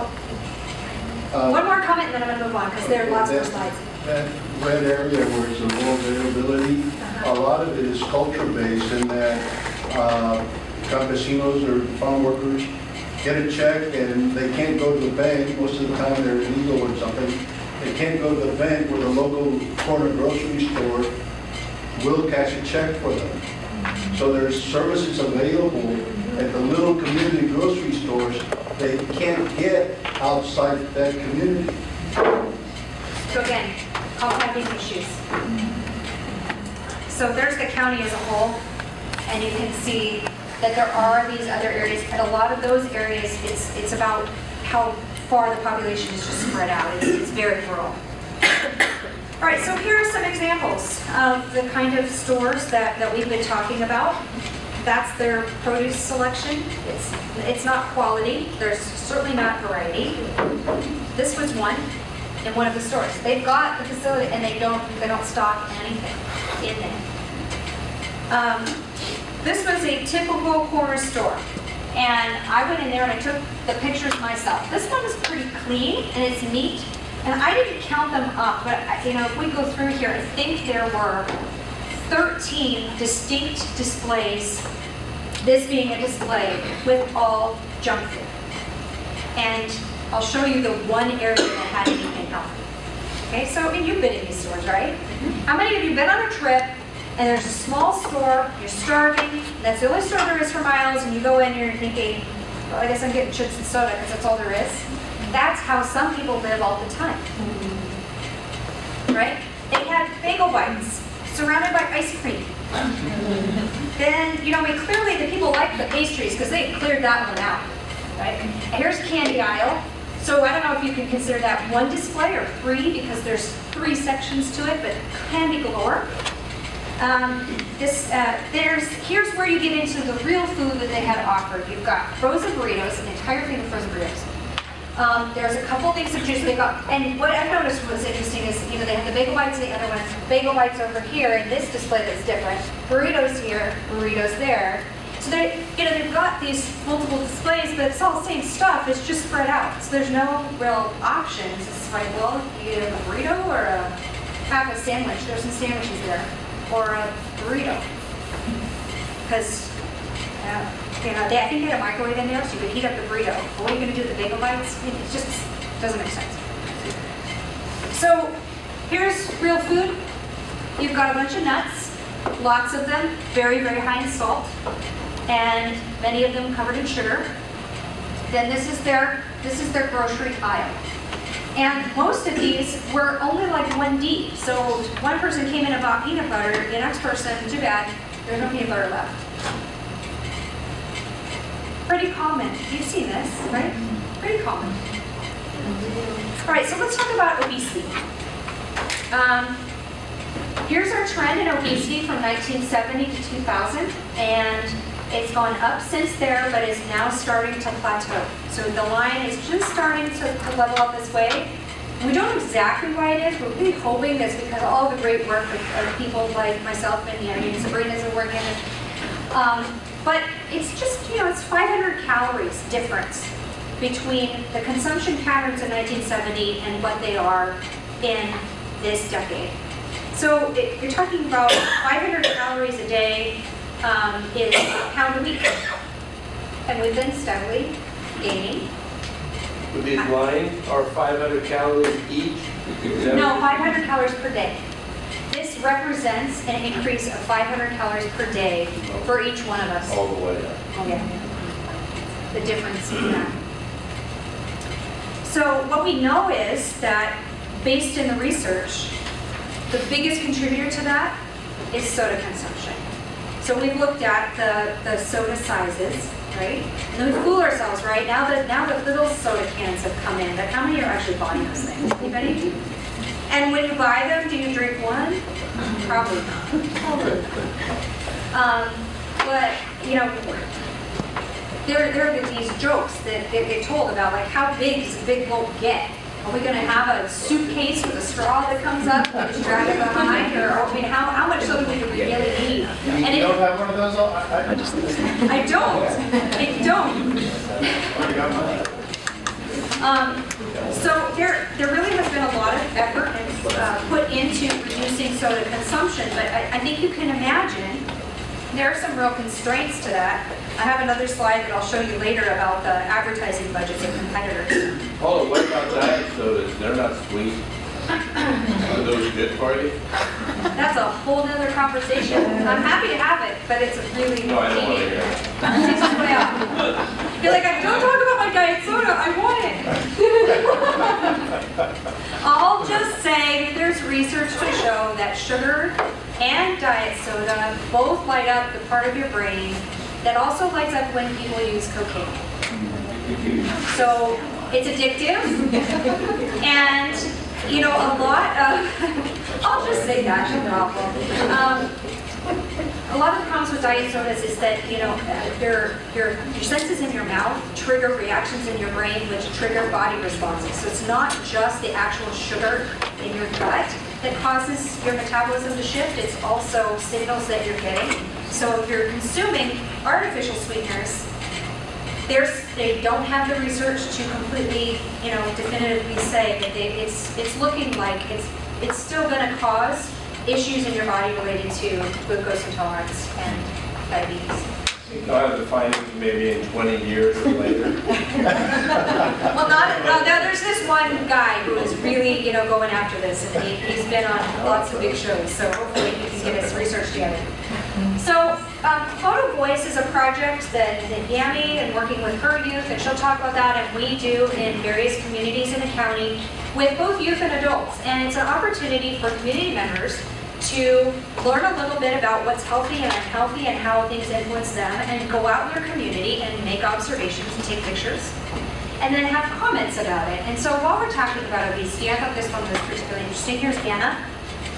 one more comment and then I'm going to move on, because there are lots more slides. That red area where it's a low availability, a lot of it is culture-based in that campesinos or farm workers get a check and they can't go to the bank. Most of the time they're illegal or something. They can't go to the bank where the local corner grocery store will cash a check for them. So there's services available at the little community grocery stores they can't get outside that community. So again, compounding issues. So there's the county as a whole, and you can see that there are these other areas, and a lot of those areas, it's about how far the population is just spread out. It's very rural. All right, so here are some examples of the kind of stores that we've been talking about. That's their produce selection. It's not quality. There's certainly not variety. This was one in one of the stores. They've got the facility and they don't stock anything in there. This was a typical corner store. And I went in there and I took the pictures myself. This one is pretty clean and it's neat. And I didn't count them up, but if we go through here, I think there were 13 distinct displays, this being a display with all junk food. And I'll show you the one area that had anything healthy. Okay, so you've been in these stores, right? How many of you been on a trip and there's a small store, you're starving, that's the only store there is for miles, and you go in here and you're thinking, well, I guess I'm getting chips and soda because that's all there is. That's how some people live all the time. Right? They had bagel bites surrounded by ice cream. Then, clearly the people like the pastries because they cleared that one out. Right? And here's candy aisle. So I don't know if you can consider that one display or three because there's 3 sections to it, but candy galore. Here's where you get into the real food that they had offered. You've got frozen burritos, an entire thing of frozen burritos. There's a couple things of juice they got, and what I've noticed was interesting is, they have the bagel bites and the other ones, bagel bites over here in this display that's different, burritos here, burritos there. So they've got these multiple displays, but it's all the same stuff, it's just spread out. So there's no real options. It's like, well, you get a burrito or have a sandwich. There's some sandwiches there. Or a burrito. Because, I think they had a microwave in there, so you could heat up the burrito. But what are you going to do with the bagel bites? It just doesn't make sense. So, here's real food. You've got a bunch of nuts, lots of them, very, very high in salt, and many of them covered in sugar. Then this is their grocery aisle. And most of these were only like 1 deep. So one person came in and bought peanut butter, the next person, too bad, there's no peanut butter left. Pretty common. You've seen this, right? Pretty common. All right, so let's talk about obesity. Here's our trend in obesity from 1970 to 2000, and it's gone up since there, but is now starting to plateau. So the line is just starting to level up this way. We don't know exactly why it is. We're really hoping that's because of all the great work of people like myself and Sabrina's been working on it. But it's just, it's 500 calories difference between the consumption patterns in 1970 and what they are in this decade. So you're talking about 500 calories a day is a pound a week. And we've been steadily gaining. But these lines are 500 calories each? No, 500 calories per day. This represents an increase of 500 calories per day for each one of us. All the way up. Oh, yeah. The difference in that. So what we know is that, based in the research, the biggest contributor to that is soda consumption. So we've looked at the soda sizes, right? And then we fool ourselves, right? Now the little soda cans have come in, but how many are actually buying those things? Anybody? And when you buy them, do you drink one? Probably not. But there are these jokes that get told about, like, how big does a big boat get? Are we going to have a suitcase with a straw that comes up and just drag it behind? Or how much soda do we really need? And You don't have one of those? I don't. So there really has been a lot of effort put into reducing soda consumption, but I think you can imagine there are some real constraints to that. I have another slide that I'll show you later about the advertising budgets of competitors. Oh, what about diet sodas? They're not sweet. Are those good for you? That's a whole nother conversation. I'm happy to have it, but it's a really No, I don't want to hear it. Takes its way out. You're like, don't talk about my diet soda, I want it. I'll just say that there's research that sugar and diet soda both light up the part of your brain that also lights up when people use cocaine. So it's addictive, and you know, a lot of, I'll just say that, no problem. A lot of the problems with diet sodas is that, you know, your senses in your mouth trigger reactions in your brain which trigger body responses. So it's not just the actual sugar in your gut that causes your metabolism to shift, it's also signals that you're getting. So if you're consuming artificial sweeteners, they don't have the research to completely, you know, definitively say that it's looking like it's still going to cause issues in your body related to glucose intolerance and diabetes. I'll have the findings maybe in 20 years or later. Well, no, there's this one guy who is really, you know, going after this, and he's been on lots of big shows, so hopefully he can get his research together. So, Photo Voice is a project that Yami and working with her youth, and she'll talk about that, and we do in various communities in the county with both youth and adults. And it's an opportunity for community members to learn a little bit about what's healthy and unhealthy and how things influence them, and go out in their community and make observations and take pictures, and then have comments about it. And so while we're talking about obesity, I thought this one was particularly interesting. Here's Anna.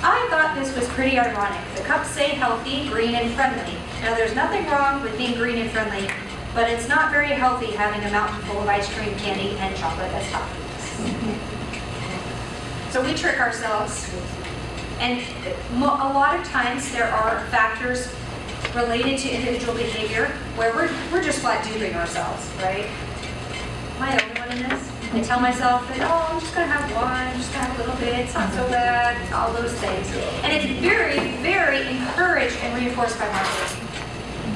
I thought this was pretty ironic. The cups say healthy, green, and friendly. Now there's nothing wrong with being green and friendly, but it's not very healthy having a mountain full of ice cream, candy, and chocolate as toppings. So we trick ourselves. And a lot of times there are factors related to individual behavior where we're just flat duping ourselves, right? Am I the only one in this? I tell myself that, oh, I'm just going to have one, I'm just going to have a little bit, it's not so bad, all those things. And it's very, very encouraged and reinforced by marketing.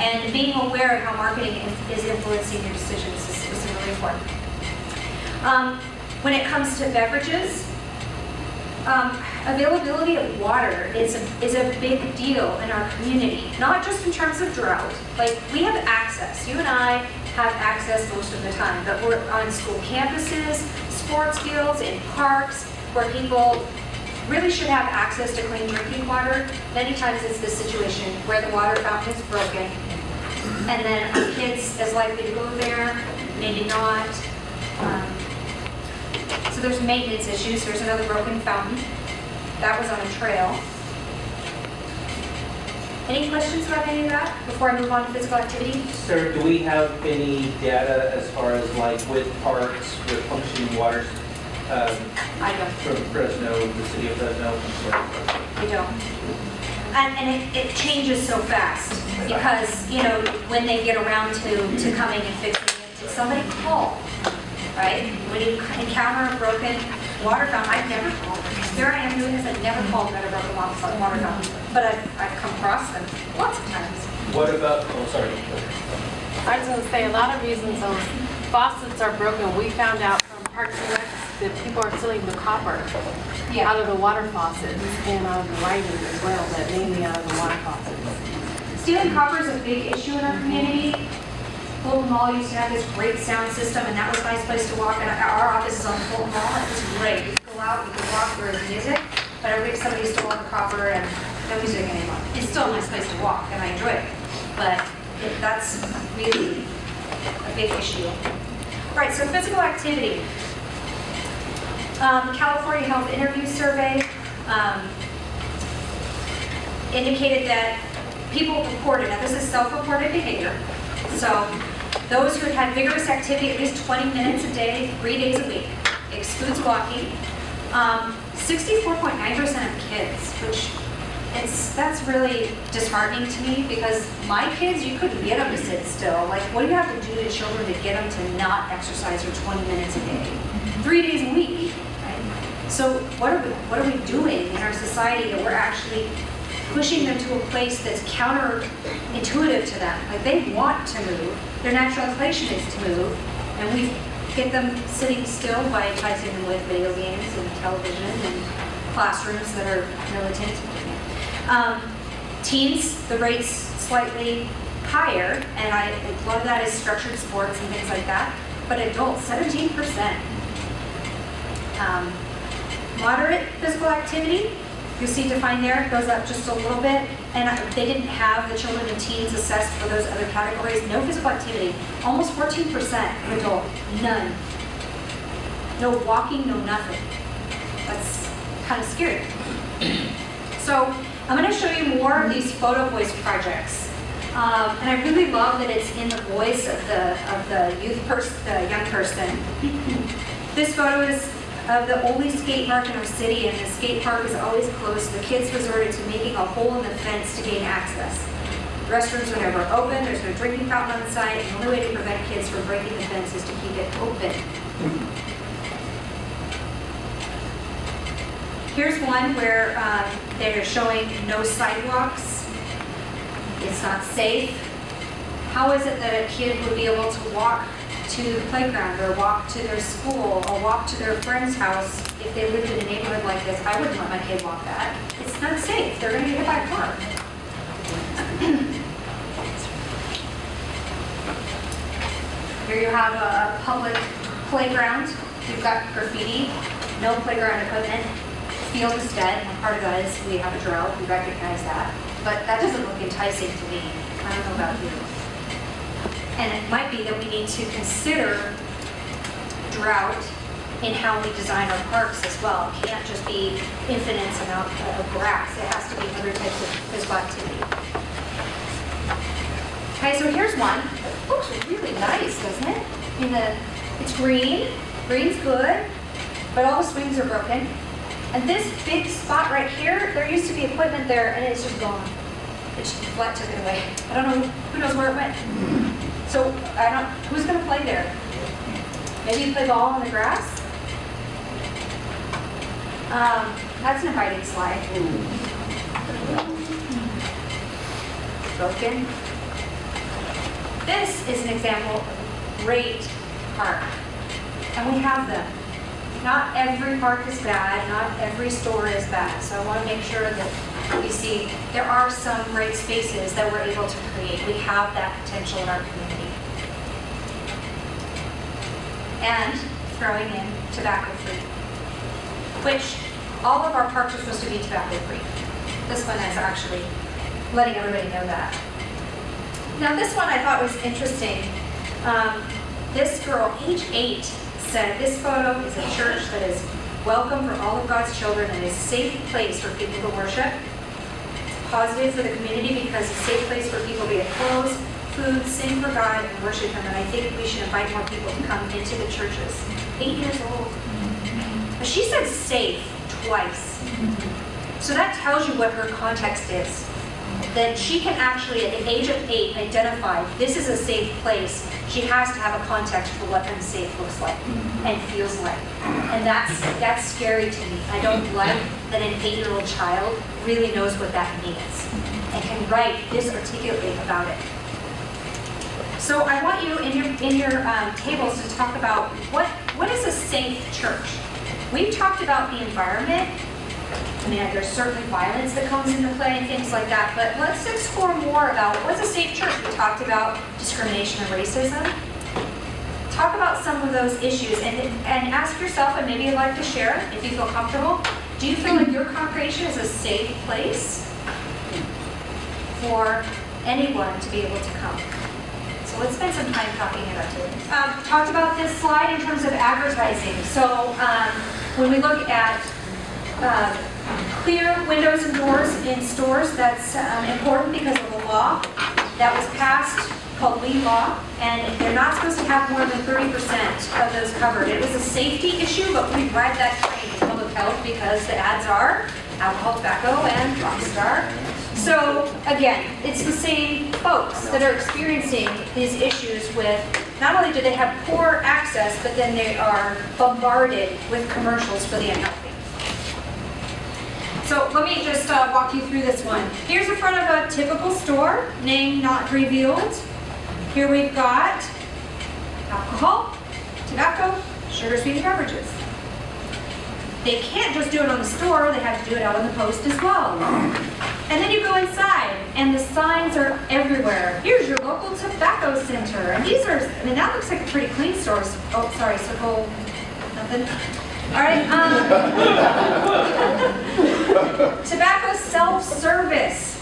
And being aware of how marketing is influencing your decisions is really important. When it comes to beverages, availability of water is a big deal in our community, not just in terms of drought. Like, we have access. You and I have access most of the time, but we're on school campuses, sports fields, in parks, where people really should have access to clean drinking water. Many times it's the situation where the water fountain is broken, and then are kids as likely to go there? Maybe not. So there's maintenance issues. There's another broken fountain. That was on a trail. Any questions about any of that before I move on to physical activity? Sir, do we have any data as far as like with parks, with functioning waters? I don't. From Fresno, the city of Fresno? I don't. And it changes so fast because, you know, when they get around to coming and fixing it, did somebody call? Right? When you encounter a broken water fountain, I've never called. There I am doing this, I've never called about a broken water fountain, but I've come across them lots of times. What about, oh, sorry. I was going to say, a lot of reasons those faucets are broken. We found out from Parks and Recs that people are stealing the copper out of the water faucets and out of the lighting as well, but mainly out of the water faucets. Stealing copper is a big issue in our community. Fulton Mall used to have this great sound system, and that was a nice place to walk. And our office is on Fulton Mall, and it was great. You could go out, you could walk, there was music, but somebody stole the copper, and nobody's doing it anymore. It's still a nice place to walk, and I enjoy it. But that's really a big issue. All right, so physical activity. California Health Interview Survey indicated that people reported, now this is self-reported behavior, so those who had vigorous activity at least 20 minutes a day, 3 days a week, excludes walking, 64.9% of kids, which that's really disheartening to me because my kids, you couldn't get them to sit still. Like, what do you have to do to children to get them to not exercise for 20 minutes a day? 3 days a week, right? So what are we doing in our society that we're actually pushing them to a place that's counterintuitive to them? Like, they want to move. Their natural inclination is to move, and we get them sitting still by enticing them with video games and television and classrooms that are militant. Teens, the rate's slightly higher, and a lot of that is structured sports and things like that. But adults, 17%. Moderate physical activity, You'll see defined there, it goes up just a little bit. And they didn't have the children and teens assessed for those other categories. No physical activity, almost 14% of adult, none. No walking, no nothing. That's kind of scary. So I'm going to show you more of these photo voice projects. And I really love that it's in the voice of the young person. This photo is of the only skate park in our city, and the skate park is always closed. The kids resorted to making a hole in the fence to gain access. Restrooms were never open, there's no drinking fountain on site, and the only way to prevent kids from breaking the fence is to keep it open. Here's one where they're showing no sidewalks. It's not safe. How is it that a kid would be able to walk to the playground or walk to their school or walk to their friend's house if they lived in a neighborhood like this? I wouldn't let my kid walk that. It's not safe. They're going to get hit by a car. Here you have a public playground. You've got graffiti, no playground equipment. Field is dead, and part of that is we have a drought. We recognize that. But that doesn't look enticing to me. I don't know about you. And it might be that we need to consider drought in how we design our parks as well. It can't just be infinite amount of grass. It has to be other types of physical activity. Okay, so here's one. It looks really nice, doesn't it? I mean, it's green. Green's good, but all the swings are broken. And this big spot right here, there used to be equipment there, and it's just gone. It's just flat took it away. I don't know, who knows where it went. So, who's going to play there? Maybe you play ball on the grass? That's an inviting slide. Broken. This is an example of a great park. And we have them. Not every park is bad, not every store is bad. So I want to make sure that we see there are some great spaces that we're able to create. We have that potential in our community. And throwing in tobacco-free, which all of our parks are supposed to be tobacco-free. This one is actually letting everybody know that. Now this one I thought was interesting. This girl, age 8, said this photo is a church that is welcome for all of God's children and is a safe place for people to worship. It's positive for the community because it's a safe place for people to get clothes, food, sing for God, and worship Him. And I think we should invite more people to come into the churches. 8 years old. But she said safe twice. So that tells you what her context is. That she can actually, at the age of 8, identify this is a safe place. She has to have a context for what unsafe looks like and feels like. And that's scary to me. I don't like that an 8-year-old child really knows what that means and can write this articulately about it. So I want you in your tables to talk about what is a safe church. We've talked about the environment. I mean, there's certainly violence that comes into play and things like that, but let's explore more about what's a safe church. We talked about discrimination and racism. Talk about some of those issues and ask yourself, and maybe you'd like to share if you feel comfortable, do you feel like your congregation is a safe place for anyone to be able to come? So let's spend some time talking about it. Talked about this slide in terms of advertising. So when we look at clear windows and doors in stores, that's important because of the law that was passed called Lee Law, and they're not supposed to have more than 30% of those covered. It was a safety issue, but we ride that train in public health because the ads are alcohol, tobacco, and Rockstar. So again, it's the same folks that are experiencing these issues with, not only do they have poor access, but then they are bombarded with commercials for the unhealthy. So let me just walk you through this one. Here's the front of a typical store, name not revealed. Here we've got alcohol, tobacco, sugar-sweetened beverages. They can't just do it on the store, they have to do it out on the post as well. And then you go inside, and the signs are everywhere. Here's your local tobacco center. And these are, I mean, that looks like a pretty clean store. Oh, sorry, circle, nothing. All right. Tobacco self-service.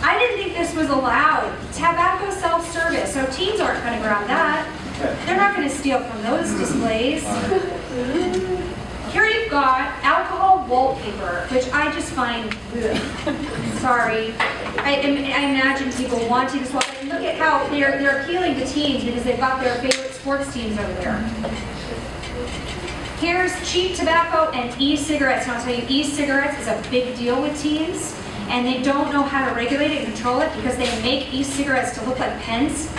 I didn't think this was allowed. Tobacco self-service. So teens aren't going to grab that. They're not going to steal from those displays. Here you've got alcohol wallpaper, which I just find, sorry. I imagine people wanting this wallpaper. And look at how they're appealing to teens because they've got their favorite sports teams over there. Here's cheap tobacco and e-cigarettes. And I'll tell you, e-cigarettes is a big deal with teens. And they don't know how to regulate it and control it because they make e-cigarettes to look like pens.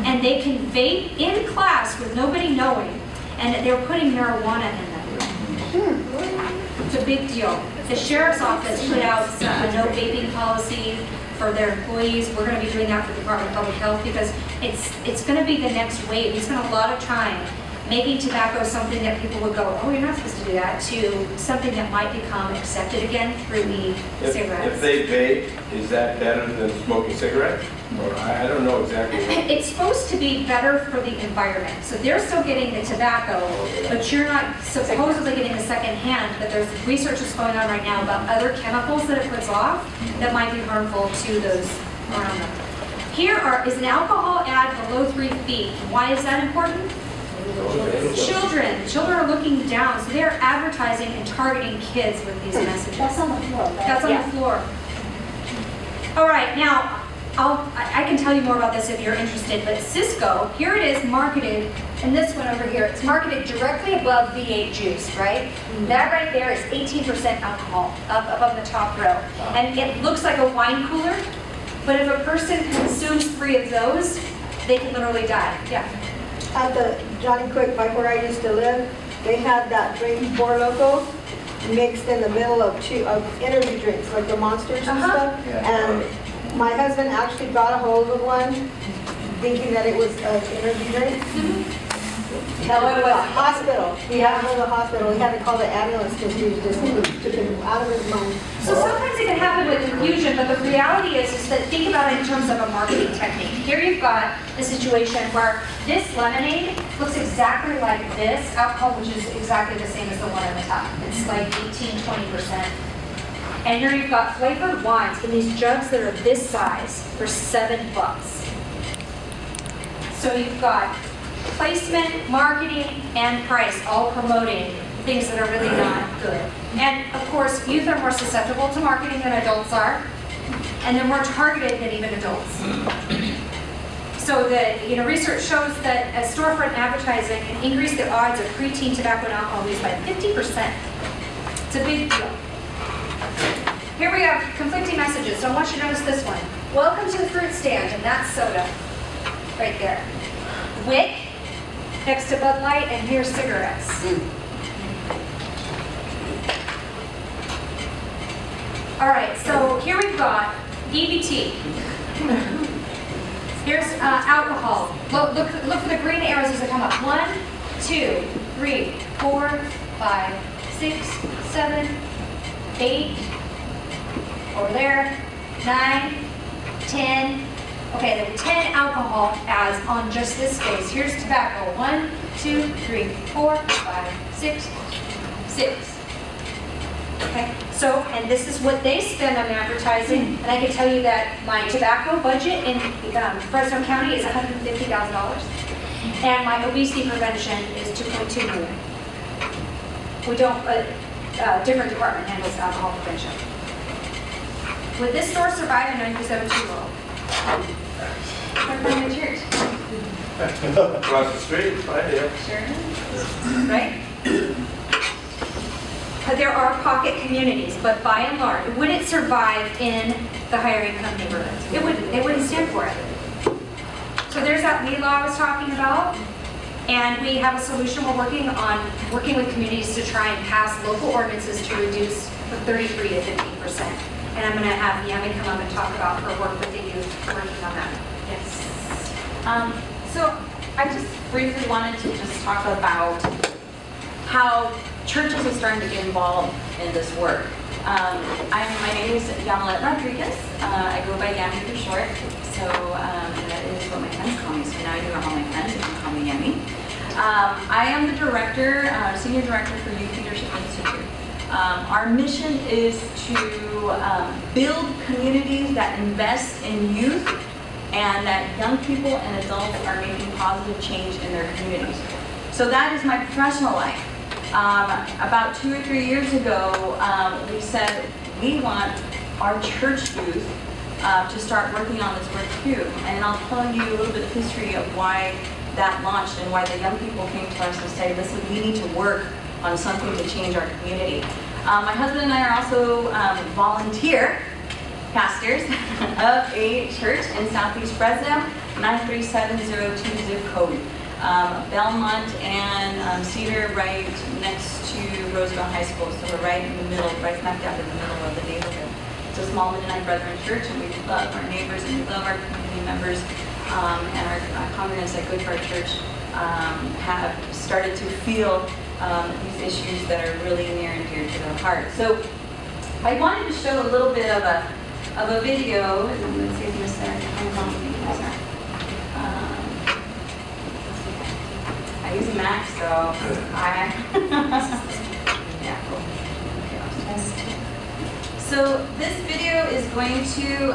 And they can vape in class with nobody knowing. And they're putting marijuana in them. It's a big deal. The sheriff's office put out a no vaping policy for their employees. We're going to be doing that for the Department of Public Health because it's going to be the next wave. We spent a lot of time making tobacco something that people would go, oh, you're not supposed to do that, to something that might become accepted again through e-cigarettes. If they vape, is that better than smoking cigarettes? Or I don't know exactly what. It's supposed to be better for the environment. So they're still getting the tobacco, but you're not supposedly getting the second hand, but there's research that's going on right now about other chemicals that it puts off that might be harmful to those around them. Here is an alcohol ad below 3 feet. Why is that important? Children are looking down, so they're advertising and targeting kids with these messages. That's on the floor, right? That's on the floor. All right, now, I can tell you more about this if you're interested, but Cisco, here it is marketed, and this one over here, it's marketed directly above V8 juice, right? That right there is 18% alcohol up above the top row. And it looks like a wine cooler, but if a person consumes 3 of those, they can literally die. Yeah. At the Johnny Quick, by where I used to live, they had that drink Four Loko mixed in the middle of energy drinks, like the Monsters and stuff. And my husband actually got a hold of one, thinking that it was an energy drink. Held him to the hospital. We had him in the hospital. We had to call the ambulance because he was just took him out of his mind. So sometimes it can happen with confusion, but the reality is that think about it in terms of a marketing technique. Here you've got a situation where this lemonade looks exactly like this alcohol, which is exactly the same as the one on the top. It's like 18–20%. And here you've got flavored wines in these jugs that are this size for $7. So you've got placement, marketing, and price all promoting things that are really not good. And of course, youth are more susceptible to marketing than adults are, and they're more targeted than even adults. So the research shows that storefront advertising can increase the odds of preteen tobacco and alcohol use by 50%. It's a big deal. Here we have conflicting messages, so I want you to notice this one. Welcome to the fruit stand, and that's soda, right there. Wick, next to Bud Light, and here's cigarettes. All right, so here we've got EBT. Here's alcohol. Look for the green arrows as they come up. 1, 2, 3, 4, 5, 6, 7, 8. Over there, 9, 10. Okay, there were 10 alcohol ads on just this space. Here's tobacco. 1, 2, 3, 4, 5, 6, 6. Okay, so, and this is what they spend on advertising. And I can tell you that my tobacco budget in Fresno County is $150,000. And my obesity prevention is $2.2 million. We don't, different department handles alcohol prevention. Would this store survive a 972-year-old? Right from the church. Across the street, right there. Sure. Right? But there are pocket communities, but by and large, would it survive in the higher income neighborhoods? It wouldn't stand for it. So there's that lead law I was talking about, and we have a solution. We're working with communities to try and pass local ordinances to reduce from 33 to 15%. And I'm going to have Yami come up and talk about her work with the youth working on that. Yes. So I just briefly wanted to just talk about how churches are starting to get involved in this work. My name is Yamilet Rodriguez. I go by Yami for short, so that is what my friends call me. So now you know all my friends, you can call me Yami. I am the director, senior director for Youth Leadership Institute. Our mission is to build communities that invest in youth and that young people and adults are making positive change in their communities. So that is my professional life. About 2 or 3 years ago, we said we want our church youth to start working on this work too. And I'll tell you a little bit of history of why that launched and why the young people came to us and said, listen, we need to work on something to change our community. My husband and I are also volunteer pastors of a church in Southeast Fresno, 93702 zip code. Belmont and Cedar right next to Roosevelt High School, so we're right in the middle, right smack dab in the middle of the neighborhood. It's a small Mennonite Brethren church, and we love our neighbors and we love our community members, and our congregants that go to our church have started to feel these issues that are really near and dear to their heart. So I wanted to show a little bit of a video. Let's see if Miss Sarah comes on with me, Miss Sarah. I use a Mac, so So this video is going to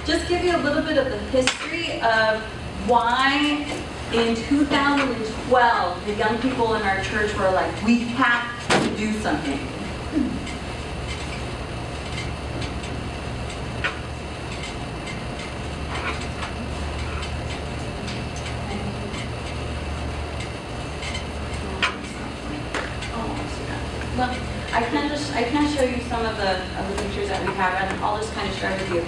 just give you a little bit of the history of why in 2012 the young people in our church were like, we have to do something. Well, I can show you some of the pictures that we have, and I'll just kind of share with you.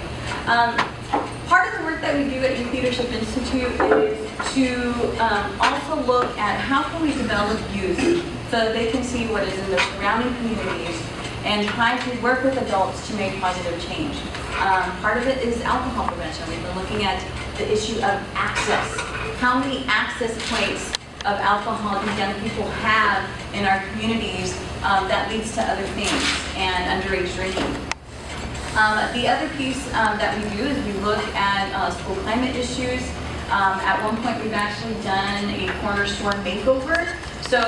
Part of the work that we do at Youth Leadership Institute is to also look at how can we develop youth so that they can see what is in their surrounding communities and try to work with adults to make positive change. Part of it is alcohol prevention. We've been looking at the issue of access. How many access points of alcohol do young people have in our communities that leads to other things and underage drinking. The other piece that we do is we look at school climate issues. At one point we've actually done a corner store makeover. So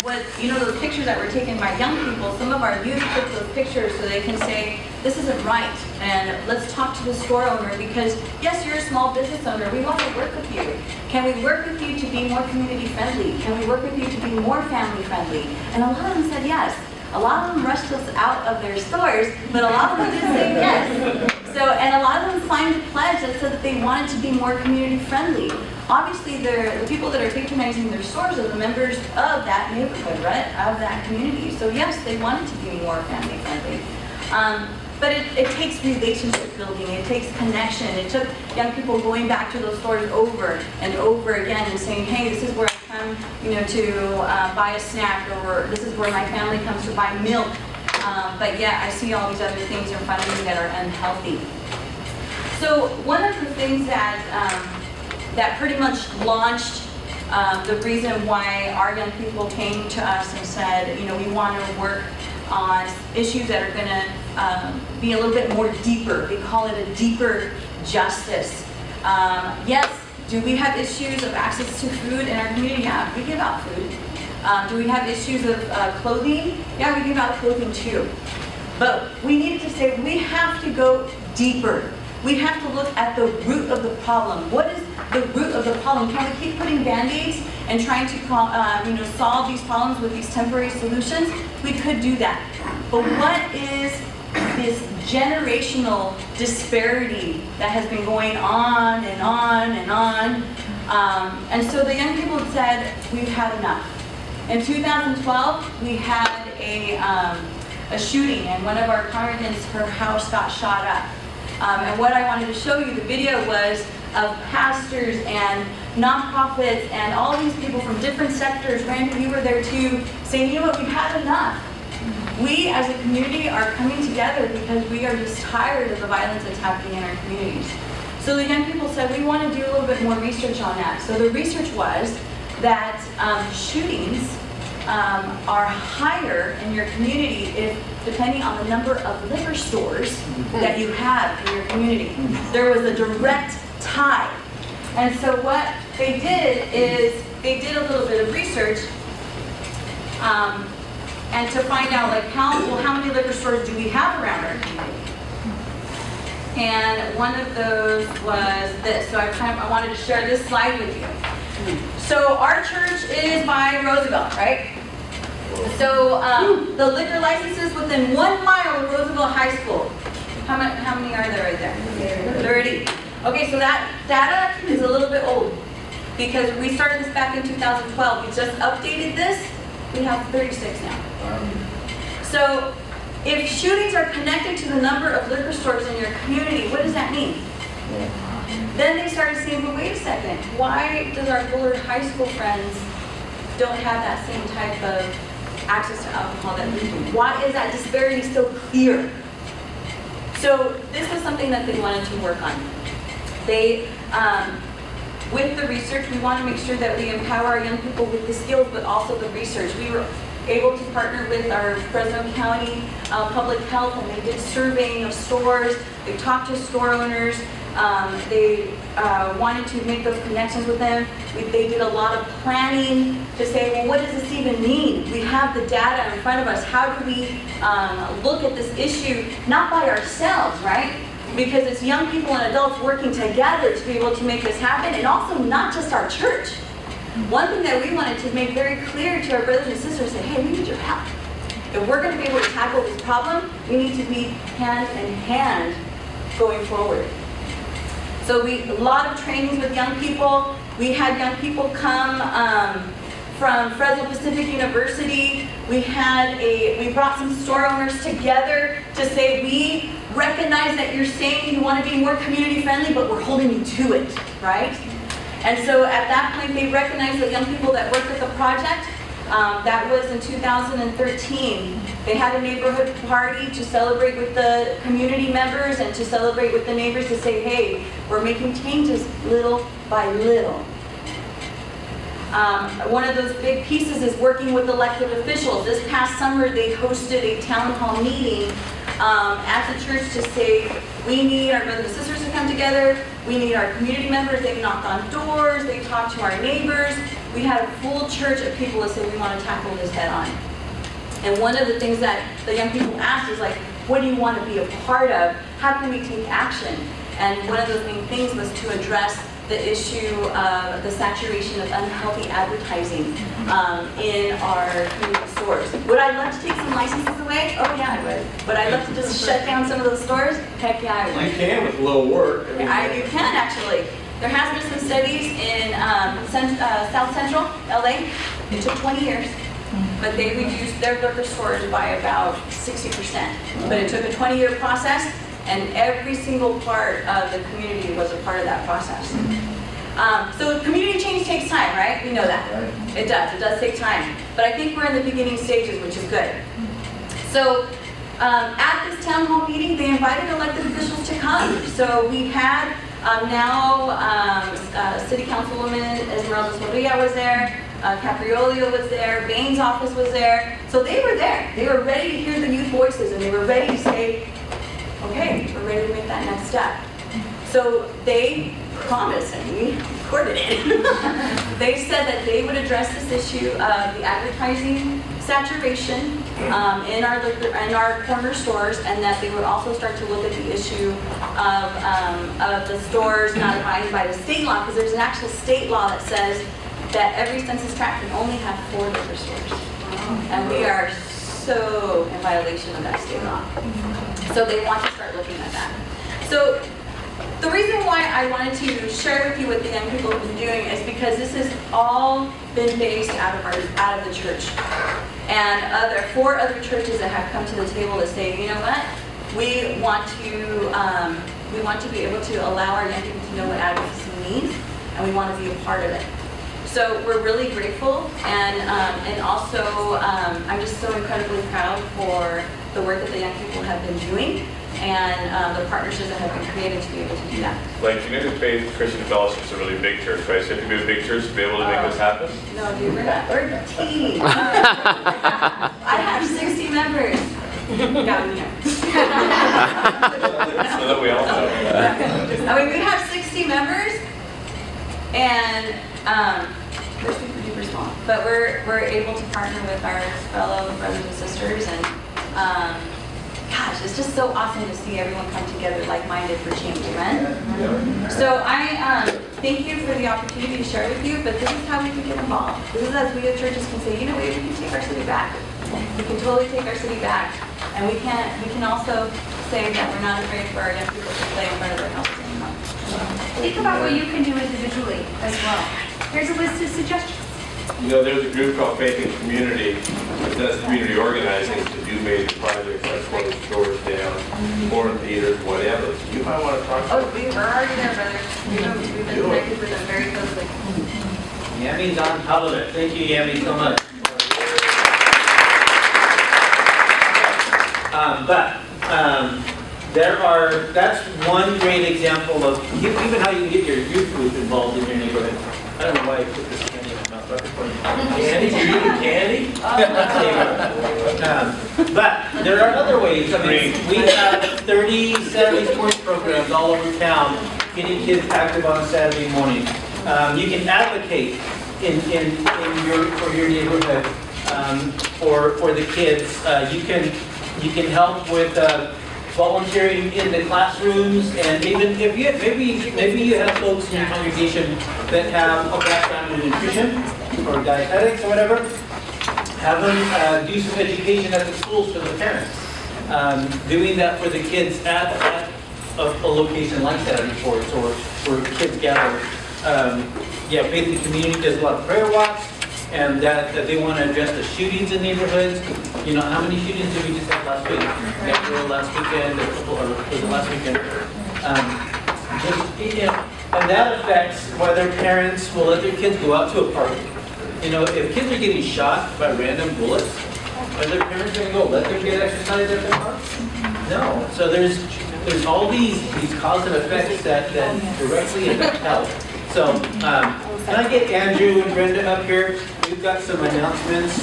those pictures that were taken by young people, some of our youth took those pictures so they can say, this isn't right, and let's talk to the store owner because, yes, you're a small business owner, we want to work with you. Can we work with you to be more community friendly? Can we work with you to be more family friendly? And a lot of them said yes. A lot of them rushed us out of their stores, but a lot of them did say yes. And a lot of them signed a pledge that said that they wanted to be more community friendly. Obviously, the people that are patronizing their stores are the members of that neighborhood, right, of that community. So yes, they wanted to be more family friendly. But it takes relationship building, it takes connection. It took young people going back to those stores over and over again and saying, hey, this is where I come, to buy a snack, or this is where my family comes to buy milk. But yeah, I see all these other things in front of me that are unhealthy. So one of the things that pretty much launched the reason why our young people came to us and said, we want to work on issues that are going to be a little bit more deeper. We call it a deeper justice. Yes, do we have issues of access to food in our community? Yeah, we give out food. Do we have issues of clothing? Yeah, we give out clothing too. But we needed to say we have to go deeper. We have to look at the root of the problem. What is the root of the problem? Can we keep putting band-aids and trying to solve these problems with these temporary solutions? We could do that. But what is this generational disparity that has been going on and on and on? And so the young people said, we've had enough. In 2012, we had a shooting, and one of our congregants, her house got shot up. And what I wanted to show you, the video was of pastors and nonprofits and all these people from different sectors. Randy, you were there too, saying, what, we've had enough. We as a community are coming together because we are just tired of the violence that's happening in our communities. So the young people said, we want to do a little bit more research on that. So the research was that shootings are higher in your community depending on the number of liquor stores that you have in your community. There was a direct tie. And so what they did is they did a little bit of research and to find out like how many liquor stores do we have around our community? And one of those was this. So I wanted to share this slide with you. So our church is by Roosevelt, right? So the liquor licenses within 1 mile of Roosevelt High School. How many are there right there? 30. Okay, so that data is a little bit old because we started this back in 2012. We just updated this. We have 36 now. So if shootings are connected to the number of liquor stores in your community, what does that mean? Then they started saying, well, wait a second. Why does our Bullard High School friends don't have that same type of access to alcohol that we do? Why is that disparity so clear? So this was something that they wanted to work on. They, with the research, we want to make sure that we empower our young people with the skills, but also the research. We were able to partner with our Fresno County Public Health, and they did surveying of stores. They talked to store owners. They wanted to make those connections with them. They did a lot of planning to say, well, what does this even mean? We have the data in front of us. How do we look at this issue, not by ourselves, right? Because it's young people and adults working together to be able to make this happen, and also not just our church. One thing that we wanted to make very clear to our brothers and sisters is, hey, we need your help. If we're going to be able to tackle this problem, we need to be hand in hand going forward. So a lot of trainings with young people. We had young people come from Fresno Pacific University. We brought some store owners together to say, we recognize that you're saying you want to be more community friendly, but we're holding you to it, right? And so at that point, they recognized the young people that worked at the project. That was in 2013. They had a neighborhood party to celebrate with the community members and to celebrate with the neighbors to say, hey, we're making changes little by little. One of those big pieces is working with elected officials. This past summer, they hosted a town hall meeting at the church to say, we need our brothers and sisters to come together. We need our community members. They knocked on doors. They talked to our neighbors. We had a full church of people that said, we want to tackle this head on. And one of the things that the young people asked is like, what do you want to be a part of? How can we take action? And one of those main things was to address the issue of the saturation of unhealthy advertising in our community stores. Would I love to take some licenses away? Oh yeah, I would. Would I love to just shut down some of those stores? Heck yeah, I would. You can with low work. You can actually. There has been some studies in South Central LA. It took 20 years, but they reduced their liquor stores by about 60%. But it took a 20-year process, and every single part of the community was a part of that process. So community change takes time, right? We know that. It does. It does take time. But I think we're in the beginning stages, which is good. So at this town hall meeting, they invited elected officials to come. So we had City Councilwoman Esmeralda Soria was there, Capriolio was there, Bain's office was there. So they were there. They were ready to hear the youth voices, and they were ready to say, okay, we're ready to make that next step. So they promised, and we recorded it. They said that they would address this issue of the advertising saturation in our corner stores, and that they would also start to look at the issue of the stores not abiding by the state law, because there's an actual state law that says that every census tract can only have 4 liquor stores. And we are so in violation of that state law. So they want to start looking at that. So the reason why I wanted to share with you what the young people have been doing is because this has all been based out of the church. And 4 other churches that have come to the table to say, you know what, we want to be able to allow our young people to know what advocacy means, and we want to be a part of it. So we're really grateful, and also I'm just so incredibly proud for the work that the young people have been doing, and the partnerships that have been created to be able to do that. Like, you know, the Faith Christian Fellowship is a really big church, right? So you have to be a big church to be able to make this happen? No, dude, we're a team. I have 60 members. Got me here. So that we all know. I mean, we have 60 members, and we're super duper small. but we're able to partner with our fellow brothers and sisters, and gosh, it's just so awesome to see everyone come together like-minded for change, amen? So I thank you for the opportunity to share with you, but this is how we can get involved. This is as we as churches can say, you know, we can take our city back. We can totally take our city back, and we can also say that we're not afraid for our young people to play in front of their houses anymore. Think about what you can do individually as well. Here's a list of suggestions. You know, there's a group called Faith and Community that does community organizing to do major projects like close stores down, Fort Peters, whatever. You might want to talk to them. Oh, we're already there, brother. We've been connected with them very closely. Yami's on top of it. Thank you, Yami, so much. That's one great example of even how you can get your youth group involved in your neighborhood. I don't know why I put this candy in my mouth. Candy? You're eating candy? But there are other ways. I mean, we have 30 Saturday sports programs all over town getting kids active on a Saturday morning. You can advocate for your neighborhood for the kids. You can help with volunteering in the classrooms, and even if you maybe you have folks in your congregation that have a background in nutrition or dietetics or whatever, have them do some education at the schools for the parents. Doing that for the kids at a location like Saturday Sports or where kids gather. Faith Community does a lot of prayer walks, and that they want to address the shootings in neighborhoods. You know, how many shootings did we just have last week? Last weekend, or was it last weekend? And that affects whether parents will let their kids go out to a park. You know, if kids are getting shot by random bullets, are their parents going to go let them get exercise at the park? No. So there's all these cause and effects that directly affect health. So can I get Andrew and Brenda up here? We've got some announcements.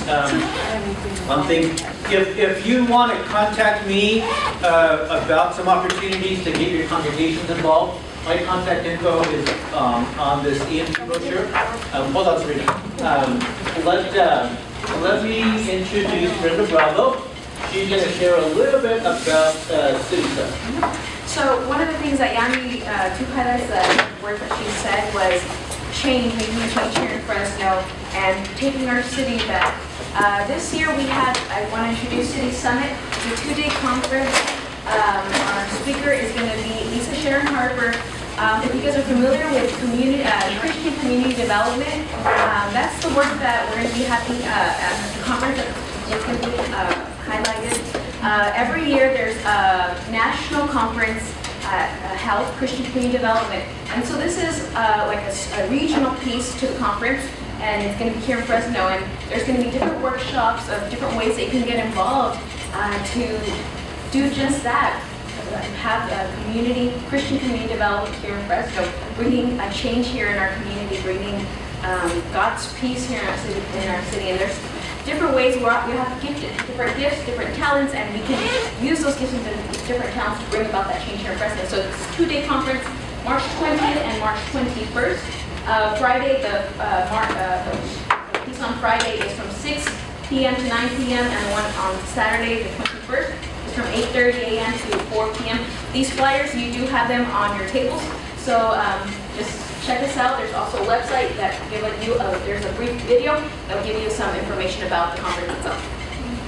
One thing, if you want to contact me about some opportunities to get your congregations involved, my contact info is on this EMP brochure. Hold on, Serena. Let me introduce Brenda Bravo. She's going to share a little bit about city stuff. So one of the things that Yami, two highlights that word that she said was change, making a change here in Fresno and taking our city back. This year I want to introduce City Summit. It's a 2-day conference. Our speaker is going to be Lisa Sharon Harper. If you guys are familiar with Christian community development, that's the work that we're going to be having at the conference. It's going to be highlighted. Every year there's a national conference, Health, Christian Community Development. And so this is like a regional piece to the conference, and it's going to be here in Fresno. And there's going to be different workshops of different ways that you can get involved to do just that. Have a community, Christian community development here in Fresno, bringing a change here in our community, bringing God's peace here in our city. And there's different ways we have different gifts, different talents, and we can use those gifts and different talents to bring about that change here in Fresno. So it's a 2-day conference, March 20th and March 21st. Friday, the piece on Friday is from 6 p.m. to 9 p.m. and the one on Saturday, the 21st, is from 8:30 a.m. to 4 p.m. These flyers, you do have them on your tables, so just check us out. There's also a website that give you there's a brief video that'll give you some information about the conference itself.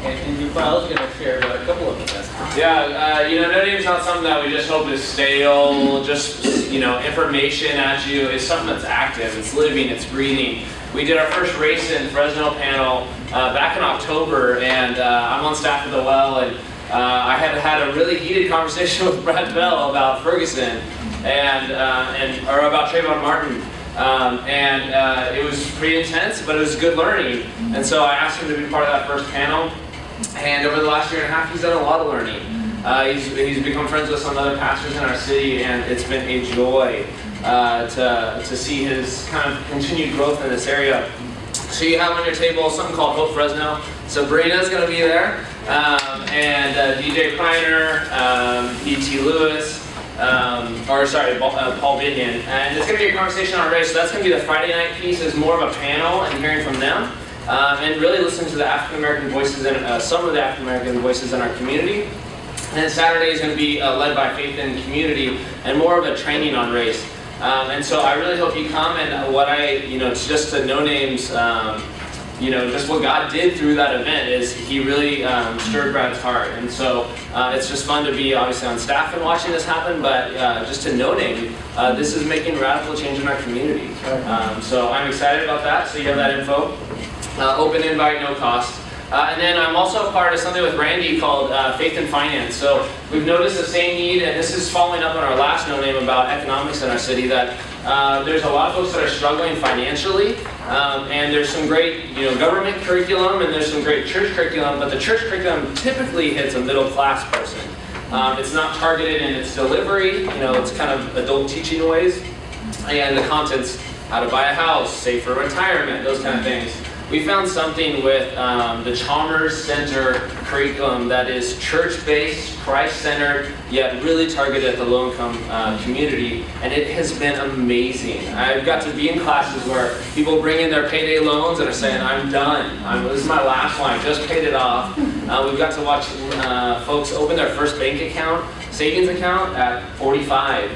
And Duval's going to share a couple of events. Yeah, No Name's not something that we just hope is stale, just, information at you. It's something that's active, it's living, it's breathing. We did our first Race in Fresno panel back in October, and I'm on staff at the Well, and I had a really heated conversation with Brad Bell about Ferguson or about Trayvon Martin. It was pretty intense, but it was good learning. And so I asked him to be part of that first panel. And over the last year and a half, he's done a lot of learning. He's become friends with some other pastors in our city, and it's been a joy to see his kind of continued growth in this area. So you have on your table something called Hope Fresno. Sabrina's going to be there, and DJ Piner, E.T. Lewis, Paul Binion, and it's going to be a conversation on race. So that's going to be the Friday night piece, is more of a panel and hearing from them, and really listening to the African American voices and some of the African American voices in our community. And then Saturday is going to be led by Faith and Community and more of a training on race. And so I really hope you come, and what it's just to no names, just what God did through that event is He really stirred Brad's heart. And so it's just fun to be obviously on staff and watching this happen, but just to no name, this is making radical change in our community. So I'm excited about that, so you have that info. Open invite, no cost. And then I'm also a part of something with Randy called Faith and Finance. So we've noticed the same need, and this is following up on our last no name about economics in our city, that there's a lot of folks that are struggling financially, and there's some great government curriculum, and there's some great church curriculum, but the church curriculum typically hits a middle class person. It's not targeted in its delivery, it's kind of adult teaching ways, and the contents, how to buy a house, save for retirement, those kind of things. We found something with the Chalmers Center curriculum that is church-based, Christ-centered, yet really targeted at the low-income community, and it has been amazing. I've got to be in classes where people bring in their payday loans and are saying, I'm done. This is my last one. I just paid it off. We've got to watch folks open their first bank account, savings account at 45.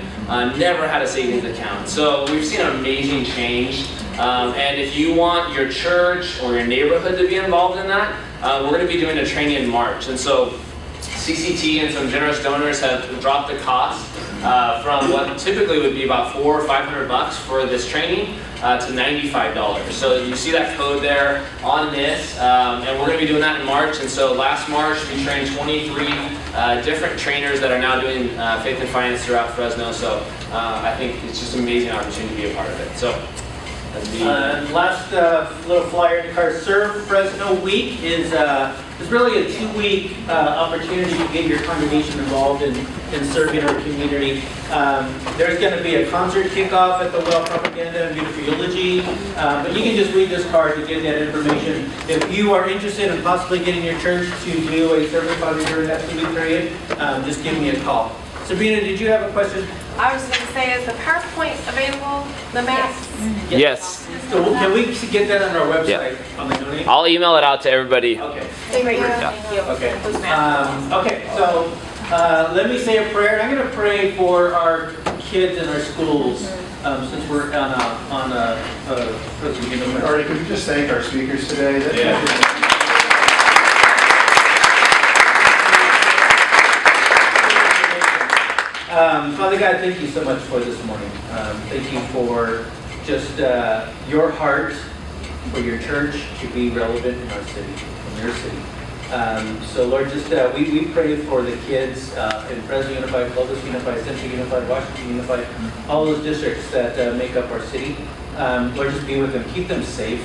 Never had a savings account. So we've seen an amazing change. And if you want your church or your neighborhood to be involved in that, we're going to be doing a training in March. And so CCT and some generous donors have dropped the cost from what typically would be about $400 or $500 for this training to $95. So you see that code there on this, and we're going to be doing that in March. And so last March we trained 23 different trainers that are now doing Faith and Finance throughout Fresno. So I think it's just an amazing opportunity to be a part of it. So. Last little flyer in the car, Serve Fresno Week is really a 2-week opportunity to get your congregation involved in serving our community. There's going to be a concert kickoff at the Well Propaganda and Beautiful Eulogy, but you can just read this card to get that information. If you are interested in possibly getting your church to do a service project during that 2-week period, just give me a call. Sabrina, did you have a question? I was going to say, is the PowerPoint available, the maps? Yes. So can we get that on our website? On the donate? I'll email it out to everybody. Okay. Thank you. Okay. Okay, so let me say a prayer. I'm going to pray for our kids in our schools, since we're on a president. All right, could we just thank our speakers today? Father God, thank you so much for this morning. Thank you for just your heart for your church to be relevant in our city, in your city. So Lord, just we pray for the kids in Fresno Unified, Clovis Unified, Central Unified, Washington Unified, all those districts that make up our city. Lord, just be with them. Keep them safe.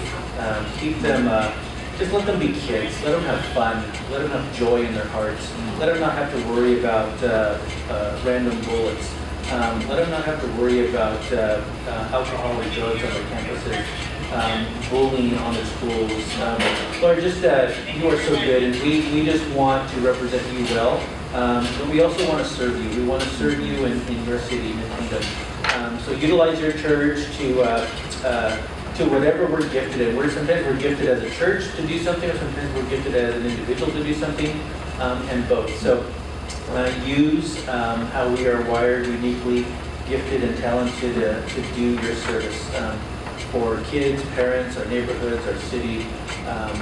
Keep them, just let them be kids. Let them have fun. Let them have joy in their hearts. Let them not have to worry about random bullets. Let them not have to worry about alcohol or drugs on their campuses. Bullying on the schools. Lord, just you are so good, and we just want to represent you well, but we also want to serve you. We want to serve you in your city, in your kingdom. So utilize your church to whatever we're gifted in. Sometimes we're gifted as a church to do something, or sometimes we're gifted as an individual to do something, and both. So use how we are wired, uniquely gifted and talented to do your service. For kids, parents, our neighborhoods, our city,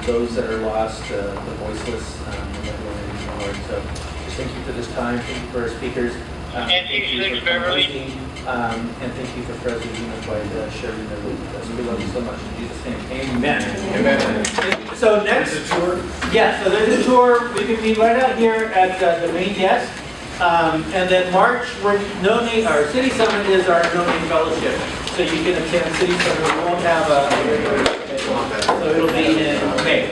those that are lost, the voiceless, and everyone in your heart. So just thank you for this time. Thank you for our speakers. Thank you for listening. And thank you for Fresno Unified sharing their week with us. We love you so much. In Jesus' name, amen. Amen. So next, there's a tour? Yeah, so there's a tour. We can meet right out here at the main desk. And then March, our City Summit is our No Name Fellowship. So you can attend City Summit. We won't have a regular schedule. So it'll be in May.